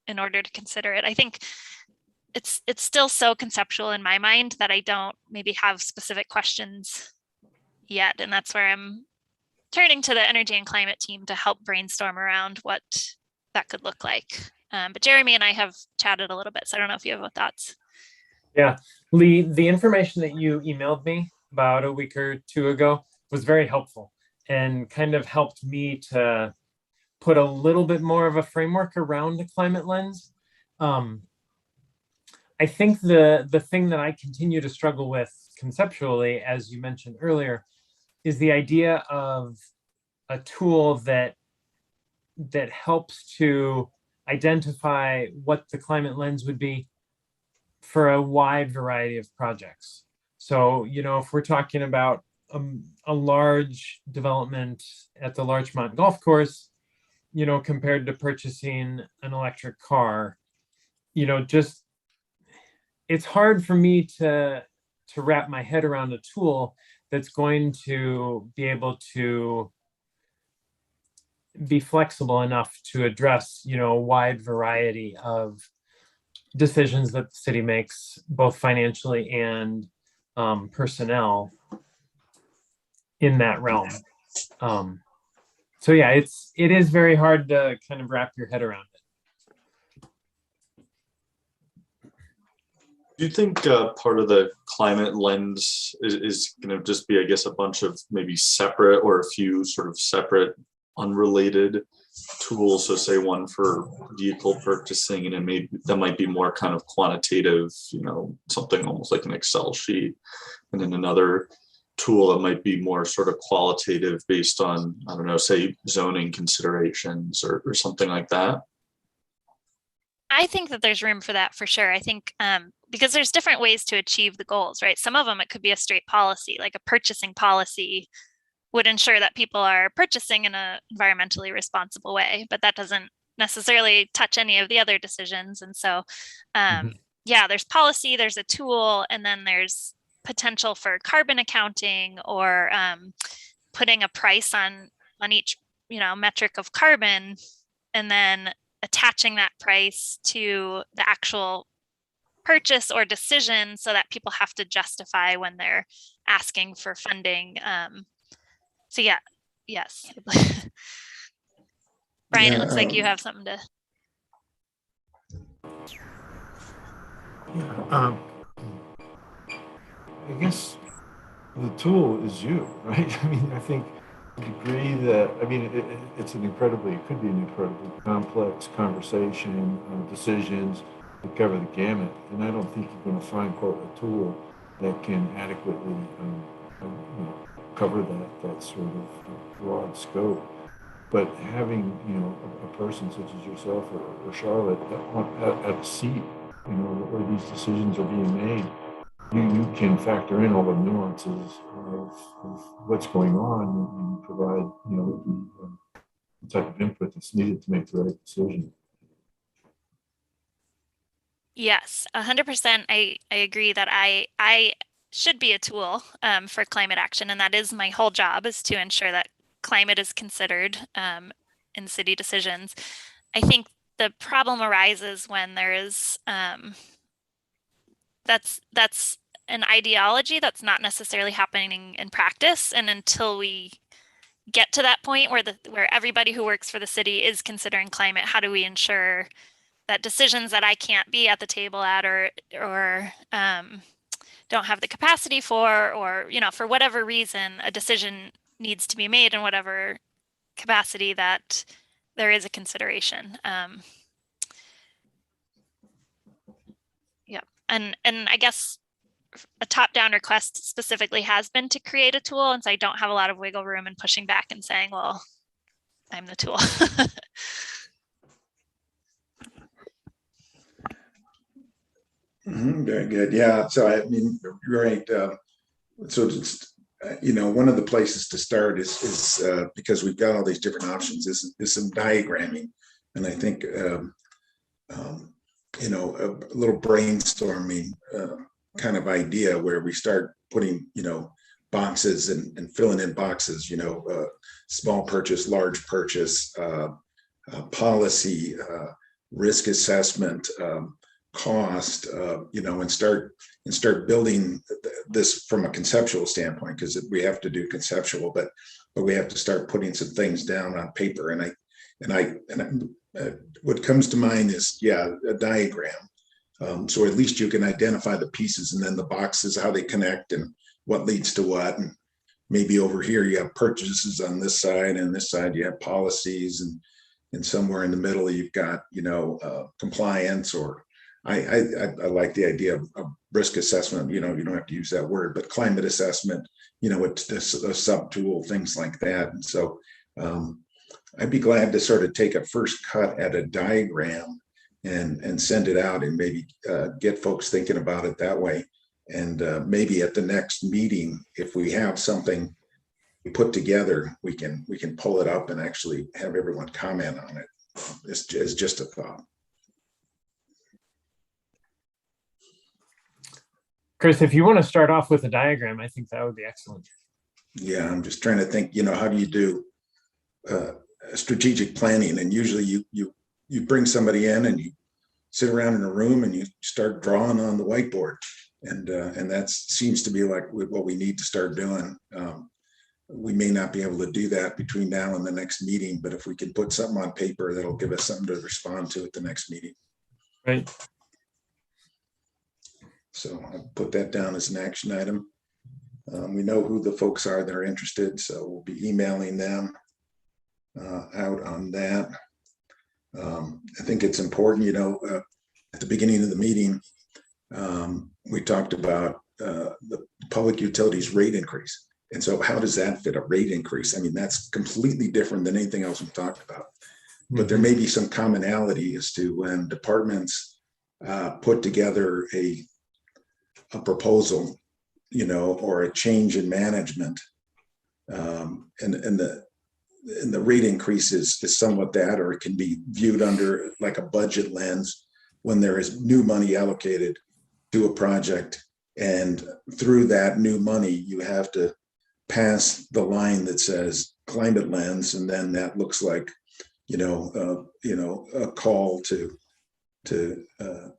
D: in order to consider it. I think it's still so conceptual in my mind that I don't maybe have specific questions yet, and that's where I'm turning to the energy and climate team to help brainstorm around what that could look like. But Jeremy and I have chatted a little bit, so I don't know if you have thoughts.
C: Yeah, Lee, the information that you emailed me about a week or 2 ago was very helpful and kind of helped me to put a little bit more of a framework around the climate lens. I think the thing that I continue to struggle with conceptually, as you mentioned earlier, is the idea of a tool that helps to identify what the climate lens would be for a wide variety of projects. So, if we're talking about a large development at the Larchmont Golf Course, compared to purchasing an electric car, just it's hard for me to wrap my head around a tool that's going to be able to be flexible enough to address, a wide variety of decisions that the city makes, both financially and personnel in that realm. So yeah, it is very hard to kind of wrap your head around it.
J: Do you think part of the climate lens is going to just be, I guess, a bunch of maybe separate or a few sort of separate unrelated tools? So say one for vehicle purchasing, and then maybe that might be more kind of quantitative, something almost like an Excel sheet. And then another tool that might be more sort of qualitative based on, I don't know, say zoning considerations or something like that.
D: I think that there's room for that for sure. I think because there's different ways to achieve the goals, right? Some of them, it could be a straight policy, like a purchasing policy would ensure that people are purchasing in an environmentally responsible way, but that doesn't necessarily touch any of the other decisions. And so, yeah, there's policy, there's a tool, and then there's potential for carbon accounting or putting a price on each, metric of carbon, and then attaching that price to the actual purchase or decision so that people have to justify when they're asking for funding. So yeah, yes. Brian, it looks like you have something to.
F: I guess the tool is you, right? I mean, I think to the degree that, I mean, it could be an incredibly complex conversation, decisions that cover the gamut. And I don't think you're going to find a tool that can adequately cover that sort of broad scope. But having, a person such as yourself or Charlotte at a seat, where these decisions are being made, you can factor in all the nuances of what's going on and provide, the type of input that's needed to make the right decision.
D: Yes, 100%. I agree that I should be a tool for climate action, and that is my whole job, is to ensure that climate is considered in city decisions. I think the problem arises when there is that's an ideology that's not necessarily happening in practice, and until we get to that point where everybody who works for the city is considering climate, how do we ensure that decisions that I can't be at the table at or don't have the capacity for, or for whatever reason, a decision needs to be made in whatever capacity, that there is a consideration. Yeah, and I guess a top-down request specifically has been to create a tool, and so I don't have a lot of wiggle room in pushing back and saying, well, I'm the tool.
B: Very good. Yeah. So I mean, you're right. So just, one of the places to start is because we've got all these different options is some diagramming, and I think a little brainstorming kind of idea where we start putting boxes and filling in boxes. Small purchase, large purchase, policy, risk assessment. Cost, and start building this from a conceptual standpoint, because we have to do conceptual, but we have to start putting some things down on paper. And what comes to mind is, a diagram. So at least you can identify the pieces, and then the boxes, how they connect and what leads to what. And maybe over here you have purchases on this side, and this side you have policies, and somewhere in the middle you've got compliance, or I like the idea of risk assessment. You don't have to use that word, but climate assessment, it's a sub tool, things like that. And so I'd be glad to sort of take a first cut at a diagram and send it out, and maybe get folks thinking about it that way. And maybe at the next meeting, if we have something put together, we can pull it up and actually have everyone comment on it. It's just a thought.
C: Chris, if you want to start off with a diagram, I think that would be excellent.
B: Yeah, I'm just trying to think, how do you do strategic planning? And usually you bring somebody in and you sit around in a room and you start drawing on the whiteboard. And that seems to be like what we need to start doing. We may not be able to do that between now and the next meeting, but if we can put something on paper, that'll give us something to respond to at the next meeting.
C: Right.
B: So I'll put that down as an action item. We know who the folks are that are interested, so we'll be emailing them out on that. I think it's important, at the beginning of the meeting, we talked about the public utilities rate increase. And so how does that fit a rate increase? I mean, that's completely different than anything else we've talked about. But there may be some commonality as to when departments put together a a proposal, or a change in management. And the rate increase is somewhat that, or it can be viewed under like a budget lens when there is new money allocated to a project. And through that new money, you have to pass the line that says climate lens. And then that looks like, a call to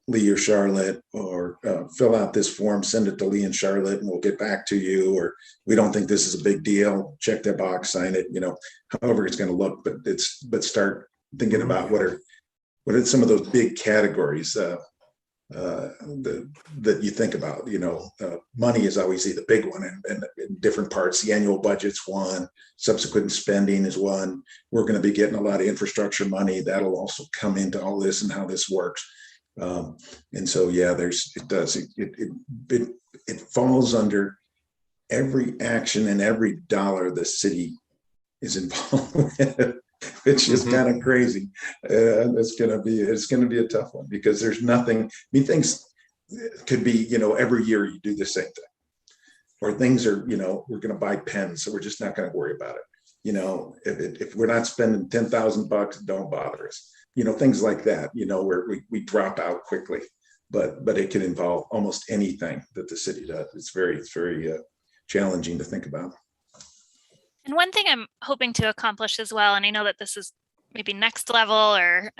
B: Lee or Charlotte, or fill out this form, send it to Lee and Charlotte, and we'll get back to you. Or we don't think this is a big deal. Check that box, sign it. However it's going to look. But start thinking about what are some of those big categories that you think about. Money is always the big one, and in different parts. The annual budget's one. Subsequent spending is one. We're going to be getting a lot of infrastructure money that'll also come into all this and how this works. And so, yeah, it falls under every action and every dollar the city is involved with, which is kind of crazy. It's going to be a tough one, because there's nothing. Things could be, every year you do the same thing. Or things are, we're going to buy pens, so we're just not going to worry about it. If we're not spending $10,000, don't bother us. Things like that. Where we drop out quickly, but it can involve almost anything that the city does. It's very challenging to think about.
D: And one thing I'm hoping to accomplish as well, and I know that this is maybe next level, or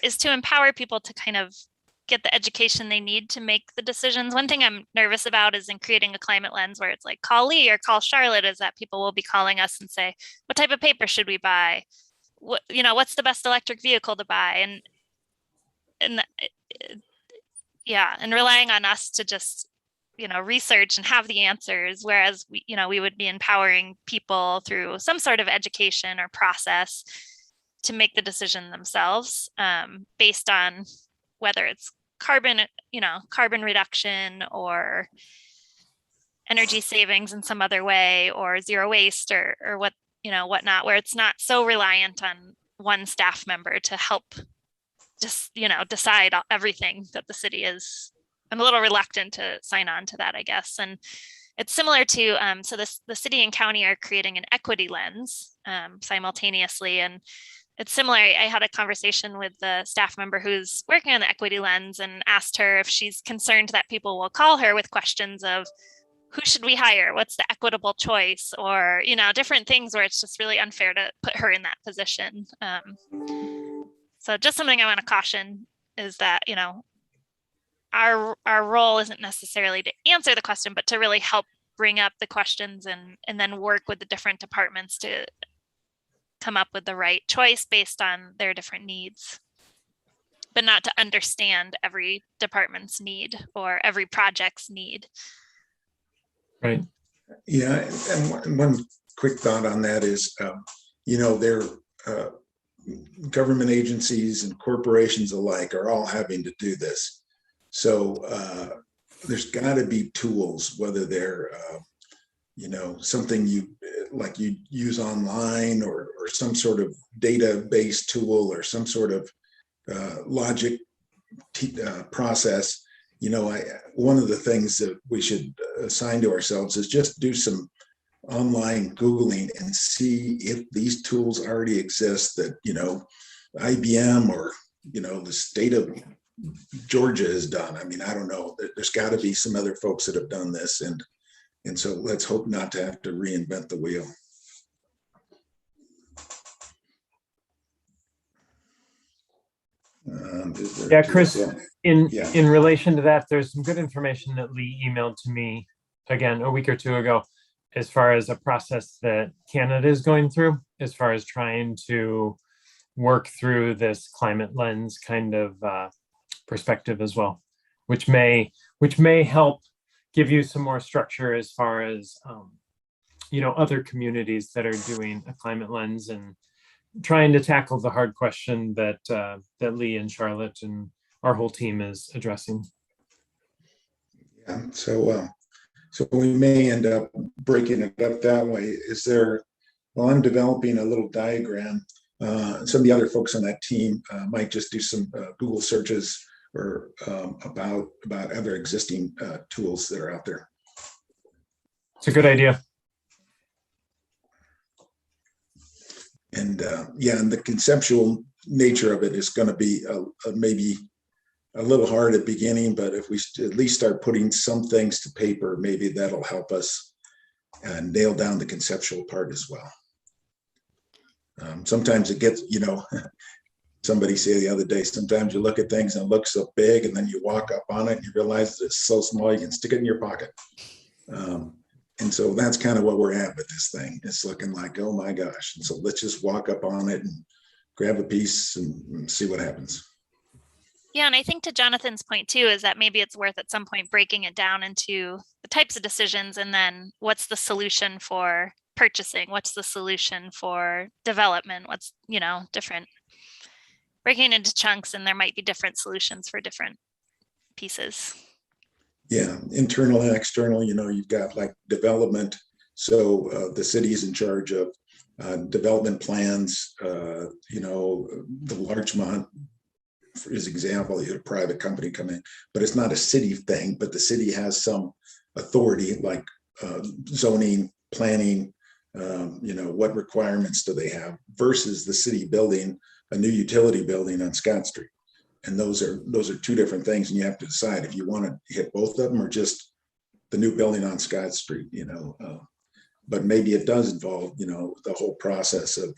D: is to empower people to kind of get the education they need to make the decisions. One thing I'm nervous about is in creating a climate lens where it's like, call Lee or call Charlotte, is that people will be calling us and say, what type of paper should we buy? What's the best electric vehicle to buy? And relying on us to just, research and have the answers, whereas we would be empowering people through some sort of education or process to make the decision themselves, based on whether it's carbon reduction or energy savings in some other way, or zero waste, or whatnot, where it's not so reliant on one staff member to help just, decide everything that the city is. I'm a little reluctant to sign on to that, I guess. And it's similar to, so the city and county are creating an equity lens simultaneously. And it's similar. I had a conversation with the staff member who's working on the equity lens and asked her if she's concerned that people will call her with questions of who should we hire? What's the equitable choice? Or, different things where it's just really unfair to put her in that position. So just something I want to caution is that, our role isn't necessarily to answer the question, but to really help bring up the questions and then work with the different departments to come up with the right choice based on their different needs, but not to understand every department's need or every project's need.
C: Right.
B: Yeah, and one quick thought on that is, they're government agencies and corporations alike are all having to do this. So there's got to be tools, whether they're something you use online, or some sort of database tool, or some sort of logic process. One of the things that we should assign to ourselves is just do some online Googling and see if these tools already exist that, IBM or, the state of Georgia has done. I don't know. There's got to be some other folks that have done this. And so let's hope not to have to reinvent the wheel.
C: Yeah, Chris, in relation to that, there's some good information that Lee emailed to me again a week or two ago, as far as a process that Canada is going through, as far as trying to work through this climate lens kind of perspective as well, which may help give you some more structure as far as other communities that are doing a climate lens and trying to tackle the hard question that Lee and Charlotte and our whole team is addressing.
B: Yeah, so we may end up breaking it up that way. Well, I'm developing a little diagram. Some of the other folks on that team might just do some Google searches or about other existing tools that are out there.
C: It's a good idea.
B: And yeah, and the conceptual nature of it is going to be maybe a little hard at the beginning, but if we at least start putting some things to paper, maybe that'll help us nail down the conceptual part as well. Sometimes it gets, somebody said the other day, sometimes you look at things and it looks so big, and then you walk up on it and you realize that it's so small you can stick it in your pocket. And so that's kind of what we're at with this thing. It's looking like, oh my gosh. And so let's just walk up on it and grab a piece and see what happens.
D: Yeah, and I think to Jonathan's point too, is that maybe it's worth at some point breaking it down into the types of decisions, and then what's the solution for purchasing? What's the solution for development? What's, different, breaking it into chunks, and there might be different solutions for different pieces.
B: Yeah, internal and external, you've got like development. So the city is in charge of development plans, the Larchmont, for his example, you had a private company come in, but it's not a city thing, but the city has some authority like zoning, planning, what requirements do they have versus the city building a new utility building on Scott Street. And those are two different things, and you have to decide if you want to hit both of them or just the new building on Scott Street, but maybe it does involve, the whole process of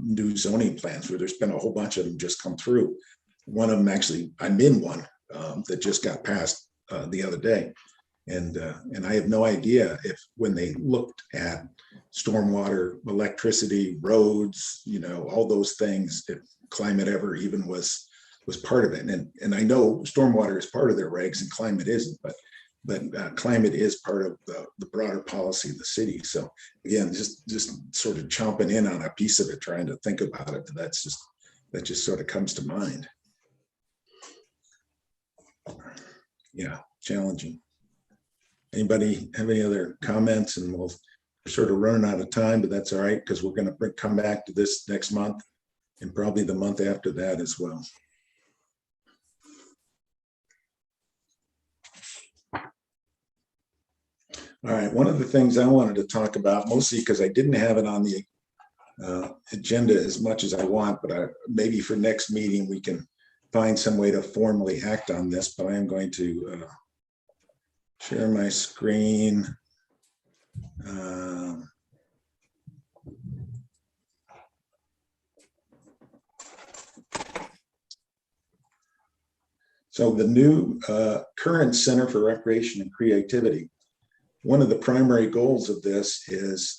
B: new zoning plans, where there's been a whole bunch of them just come through. One of them, actually, I'm in one that just got passed the other day. And I have no idea if when they looked at stormwater, electricity, roads, all those things, if climate ever even was part of it. And I know stormwater is part of their regs and climate isn't, but climate is part of the broader policy of the city. So again, just sort of chomping in on a piece of it, trying to think about it. That just sort of comes to mind. Yeah, challenging. Anybody have any other comments? And we're sort of running out of time, but that's all right, because we're going to come back to this next month and probably the month after that as well. All right, one of the things I wanted to talk about, mostly because I didn't have it on the agenda as much as I want, but maybe for next meeting we can find some way to formally act on this, but I am going to share my screen. So the new current Center for Recreation and Creativity, one of the primary goals of this is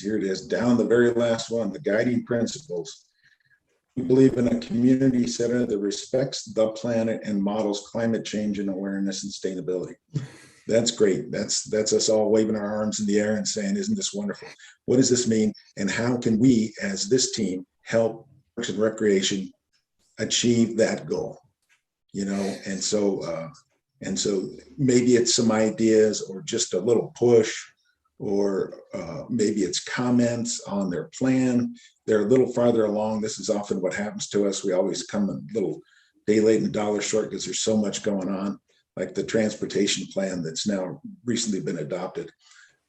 B: here it is, down the very last one, the guiding principles. We believe in a community center that respects the planet and models climate change and awareness and sustainability. That's great. That's us all waving our arms in the air and saying, isn't this wonderful? What does this mean? And how can we, as this team, help Parks and Recreation achieve that goal? And so maybe it's some ideas or just a little push, or maybe it's comments on their plan. They're a little farther along. This is often what happens to us. We always come a little day late and a dollar short because there's so much going on, like the transportation plan that's now recently been adopted.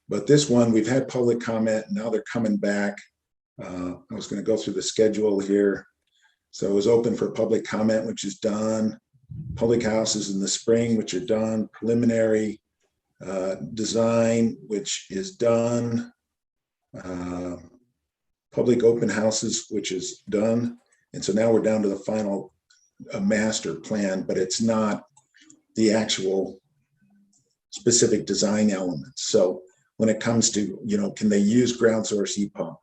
B: But this one, we've had public comment. Now they're coming back. I was going to go through the schedule here. So it was open for public comment, which is done. Public houses in the spring, which are done. Preliminary design, which is done. Public open houses, which is done. And so now we're down to the final master plan, but it's not the actual specific design elements. So when it comes to, can they use ground source heat pump?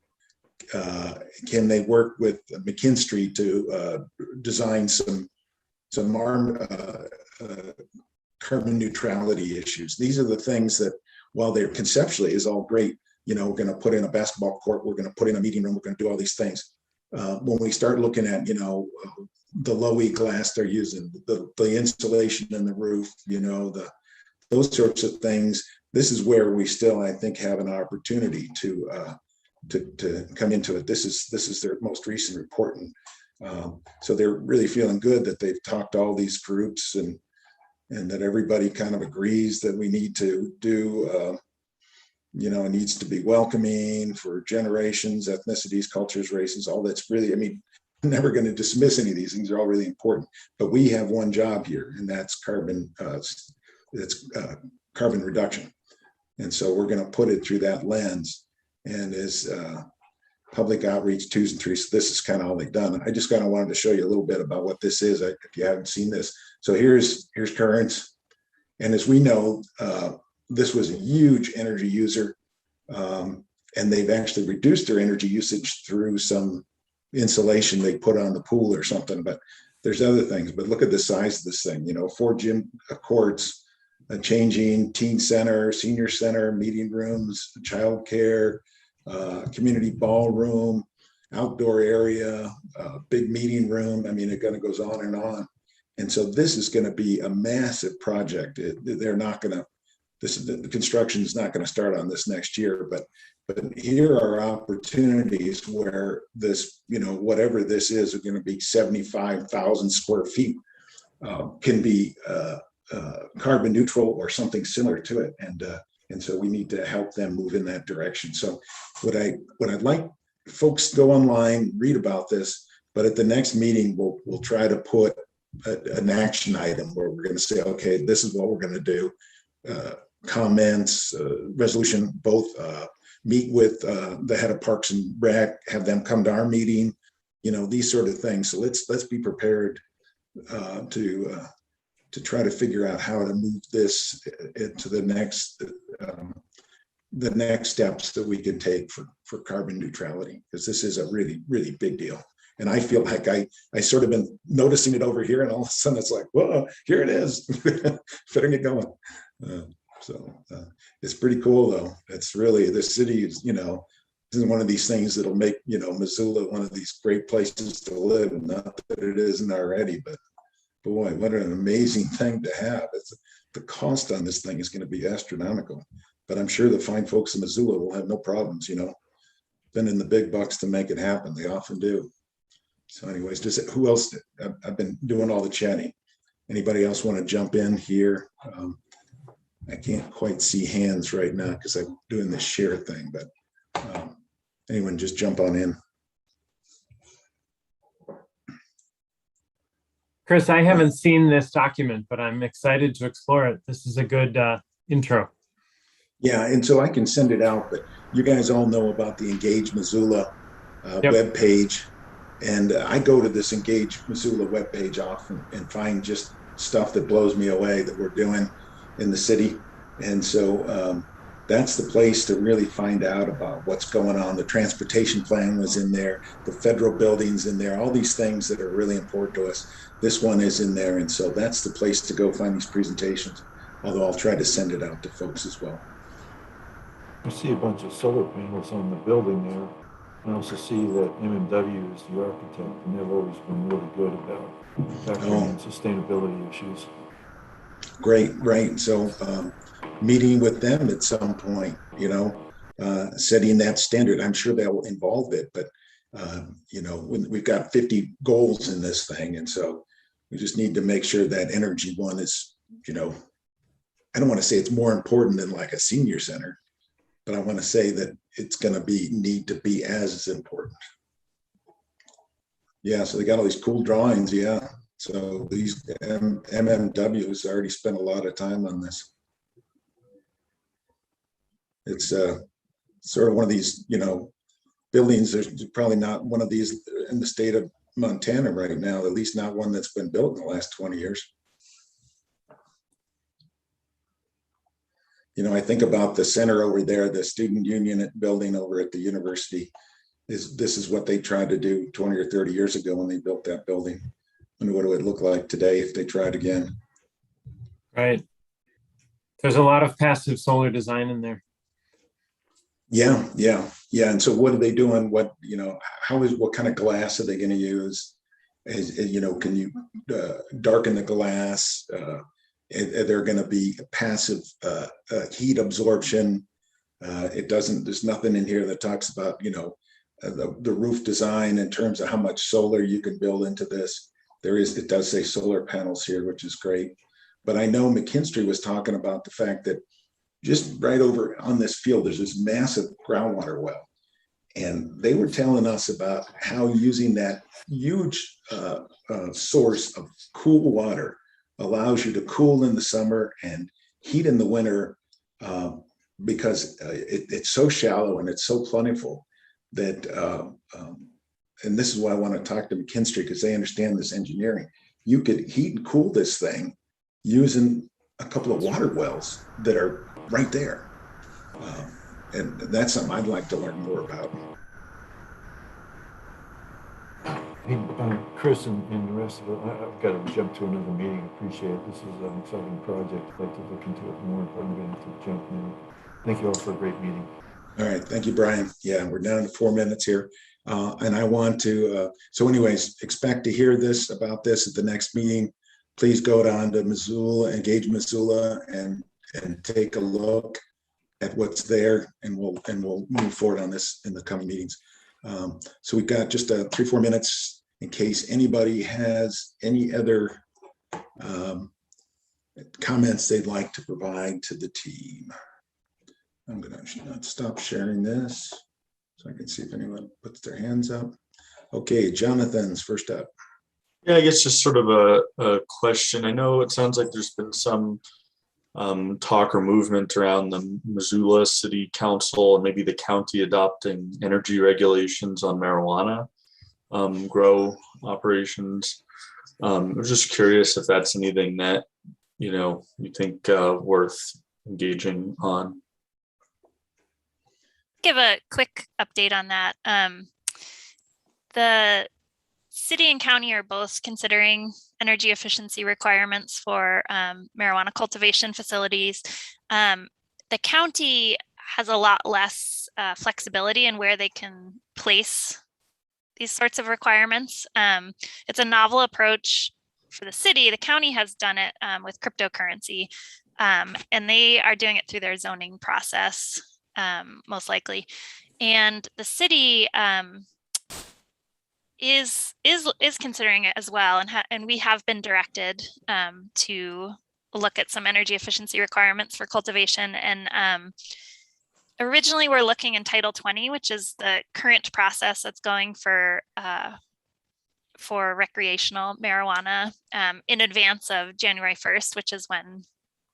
B: Can they work with McKinstry to design some carbon neutrality issues? These are the things that, while they're conceptually is all great, we're going to put in a basketball court, we're going to put in a meeting room, we're going to do all these things. When we start looking at, the low E glass they're using, the insulation in the roof, those sorts of things, this is where we still, I think, have an opportunity to come into it. This is their most recent report, and So they're really feeling good that they've talked to all these groups and that everybody kind of agrees that we need to do, it needs to be welcoming for generations, ethnicities, cultures, races, all that's really, I'm never going to dismiss any of these things. They're all really important, but we have one job here, and that's carbon reduction. And so we're going to put it through that lens. And as public outreach 2s and 3s, so this is kind of all they've done. I just kind of wanted to show you a little bit about what this is, if you haven't seen this. So here's currents. And as we know, this was a huge energy user. And they've actually reduced their energy usage through some insulation they put on the pool or something, but there's other things. But look at the size of this thing, 4 gym courts, a changing teen center, senior center, meeting rooms, childcare, community ballroom, outdoor area, big meeting room. It kind of goes on and on. And so this is going to be a massive project. They're not going to, the construction is not going to start on this next year, but here are opportunities where this, whatever this is going to be 75,000 square feet, can be carbon neutral or something similar to it. And so we need to help them move in that direction. So what I'd like folks go online, read about this, but at the next meeting, we'll try to put an action item where we're going to say, okay, this is what we're going to do. Comments, resolution, both meet with the head of Parks and Rec, have them come to our meeting, these sort of things. So let's be prepared to try to figure out how to move this into the next steps that we can take for carbon neutrality, because this is a really, really big deal. And I feel like I sort of been noticing it over here, and all of a sudden it's like, whoa, here it is. Better get going. It's pretty cool though. It's really, the city is, this is one of these things that'll make, Missoula one of these great places to live. And not that it isn't already, but boy, what an amazing thing to have. The cost on this thing is going to be astronomical, but I'm sure the fine folks in Missoula will have no problems, spending the big bucks to make it happen. They often do. So anyways, who else? I've been doing all the chatting. Anybody else want to jump in here? I can't quite see hands right now because I'm doing this share thing, but anyone just jump on in.
C: Chris, I haven't seen this document, but I'm excited to explore it. This is a good intro.
B: Yeah, and so I can send it out, but you guys all know about the Engage Missoula web page. And I go to this Engage Missoula webpage often and find just stuff that blows me away that we're doing in the city. And so that's the place to really find out about what's going on. The transportation plan was in there, the federal buildings in there, all these things that are really important to us. This one is in there. And so that's the place to go find these presentations, although I'll try to send it out to folks as well.
F: I see a bunch of solar panels on the building there. I also see that MMW is the architect, and they've always been really good about factoring in sustainability issues.
B: Great. So meeting with them at some point, setting that standard. I'm sure that will involve it, but when we've got 50 goals in this thing, and so we just need to make sure that energy one is, I don't want to say it's more important than like a senior center, but I want to say that it's going to need to be as important. Yeah, so they got all these cool drawings. Yeah, so these MMWs already spent a lot of time on this. It's sort of one of these, buildings. There's probably not one of these in the state of Montana right now, at least not one that's been built in the last 20 years. I think about the center over there, the student union building over at the university. This is what they tried to do 20 or 30 years ago when they built that building. I wonder what it would look like today if they tried again.
C: Right. There's a lot of passive solar design in there.
B: Yeah. And so what are they doing? What kind of glass are they going to use? Can you darken the glass? They're going to be passive heat absorption. There's nothing in here that talks about, the roof design in terms of how much solar you can build into this. It does say solar panels here, which is great. But I know McKinstry was talking about the fact that just right over on this field, there's this massive groundwater well. And they were telling us about how using that huge source of cool water allows you to cool in the summer and heat in the winter, because it's so shallow and it's so plentiful that, and this is why I want to talk to McKinstry, because they understand this engineering. You could heat and cool this thing using a couple of water wells that are right there. And that's something I'd like to learn more about.
F: Hey, Chris and the rest of it, I've got to jump to another meeting. Appreciate it. This is an exciting project. I'd like to look into it more, but I'm going to jump now. Thank you all for a great meeting.
B: All right. Thank you, Brian. Yeah, we're down to 4 minutes here. And I want to, so anyways, expect to hear about this at the next meeting. Please go down to Missoula, engage Missoula, and take a look at what's there, and we'll move forward on this in the coming meetings. So we've got just 3-4 minutes in case anybody has any other comments they'd like to provide to the team. I'm gonna not stop sharing this so I can see if anyone puts their hands up. Okay, Jonathan's first up.
J: Yeah, I guess just sort of a question. I know it sounds like there's been some talk or movement around the Missoula City Council and maybe the county adopting energy regulations on marijuana grow operations. I was just curious if that's anything that, you think worth engaging on.
D: Give a quick update on that. The city and county are both considering energy efficiency requirements for marijuana cultivation facilities. The county has a lot less flexibility in where they can place these sorts of requirements. It's a novel approach for the city. The county has done it with cryptocurrency, and they are doing it through their zoning process, most likely. And the city is considering it as well, and we have been directed to look at some energy efficiency requirements for cultivation. And originally we're looking in Title 20, which is the current process that's going for recreational marijuana in advance of January 1st, which is when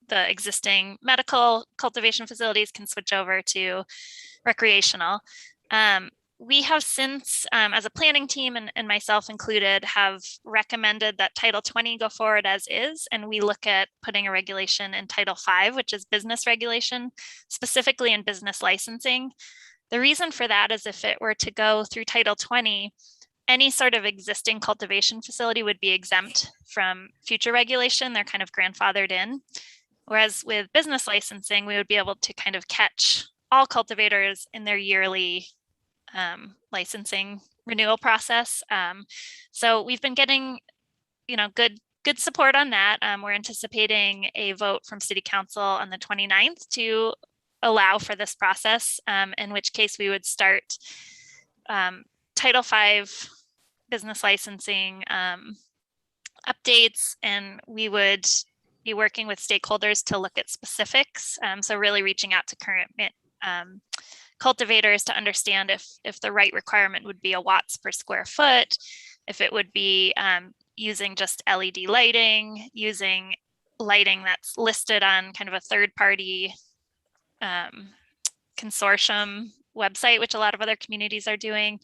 D: the existing medical cultivation facilities can switch over to recreational. We have since, as a planning team and myself included, have recommended that Title 20 go forward as is, and we look at putting a regulation in Title 5, which is business regulation, specifically in business licensing. The reason for that is if it were to go through Title 20, any sort of existing cultivation facility would be exempt from future regulation. They're kind of grandfathered in. Whereas with business licensing, we would be able to kind of catch all cultivators in their yearly licensing renewal process. So we've been getting, good support on that. We're anticipating a vote from City Council on the 29th to allow for this process, in which case we would start Title V business licensing updates, and we would be working with stakeholders to look at specifics. So really reaching out to current cultivators to understand if the right requirement would be a watts per square foot, if it would be using just LED lighting, using lighting that's listed on kind of a third-party consortium website, which a lot of other communities are doing,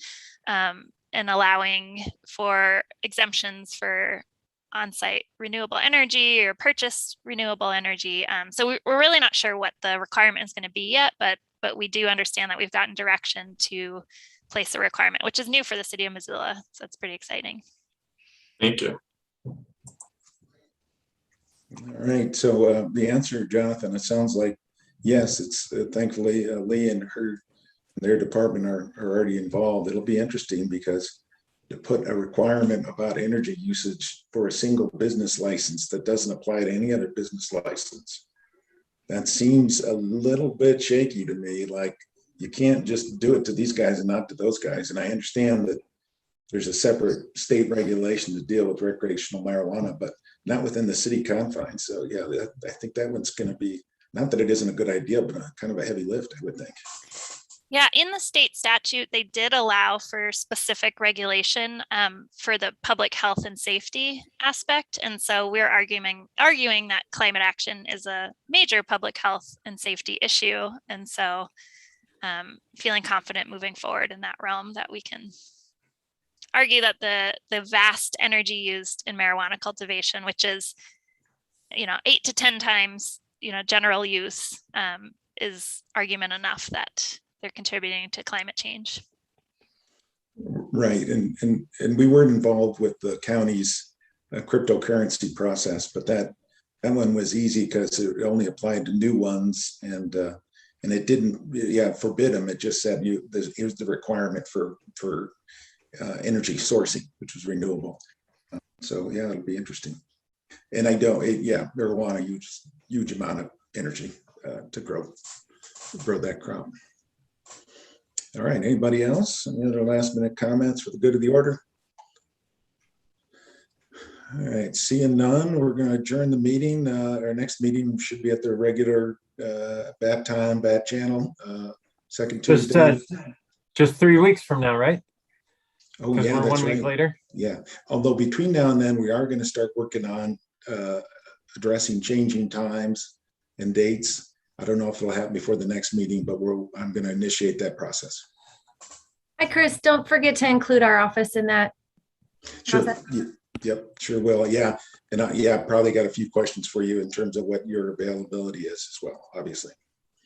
D: and allowing for exemptions for on-site renewable energy or purchased renewable energy. So we're really not sure what the requirement is going to be yet, but we do understand that we've gotten direction to place a requirement, which is new for the city of Missoula. So it's pretty exciting.
J: Thank you.
B: All right. So the answer, Jonathan, it sounds like yes. It's thankfully Lee and their department are already involved. It'll be interesting because to put a requirement about energy usage for a single business license that doesn't apply to any other business license, that seems a little bit shaky to me. Like, you can't just do it to these guys and not to those guys. And I understand that there's a separate state regulation to deal with recreational marijuana, but not within the city confines. So yeah, I think that one's going to be, not that it isn't a good idea, but kind of a heavy lift, I would think.
D: Yeah, in the state statute, they did allow for specific regulation for the public health and safety aspect. And so we're arguing that climate action is a major public health and safety issue. And so feeling confident moving forward in that realm that we can argue that the vast energy used in marijuana cultivation, which is, 8 to 10 times, general use, is argument enough that they're contributing to climate change.
B: Right, and we weren't involved with the county's cryptocurrency process, but that one was easy because it only applied to new ones, and it didn't, forbid them. It just said here's the requirement for energy sourcing, which was renewable. So yeah, it'll be interesting. And marijuana, huge amount of energy to grow that crop. All right, anybody else? Any other last minute comments for the good of the order? All right, seeing none, we're going to adjourn the meeting. Our next meeting should be at the regular bat channel, second Tuesday.
C: Just 3 weeks from now, right?
B: Oh yeah,
C: we're
B: that's
C: 1 week
B: right.
C: later.
B: Yeah, although between now and then, we are going to start working on addressing changing times and dates. I don't know if it'll happen before the next meeting, but I'm going to initiate that process.
A: Hi, Chris. Don't forget to include our office in that.
B: Sure. Yep, sure will. Yeah. And I probably got a few questions for you in terms of what your availability is as well, obviously.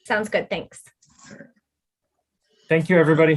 A: Sounds good. Thanks.
B: All right.
C: Thank you, everybody.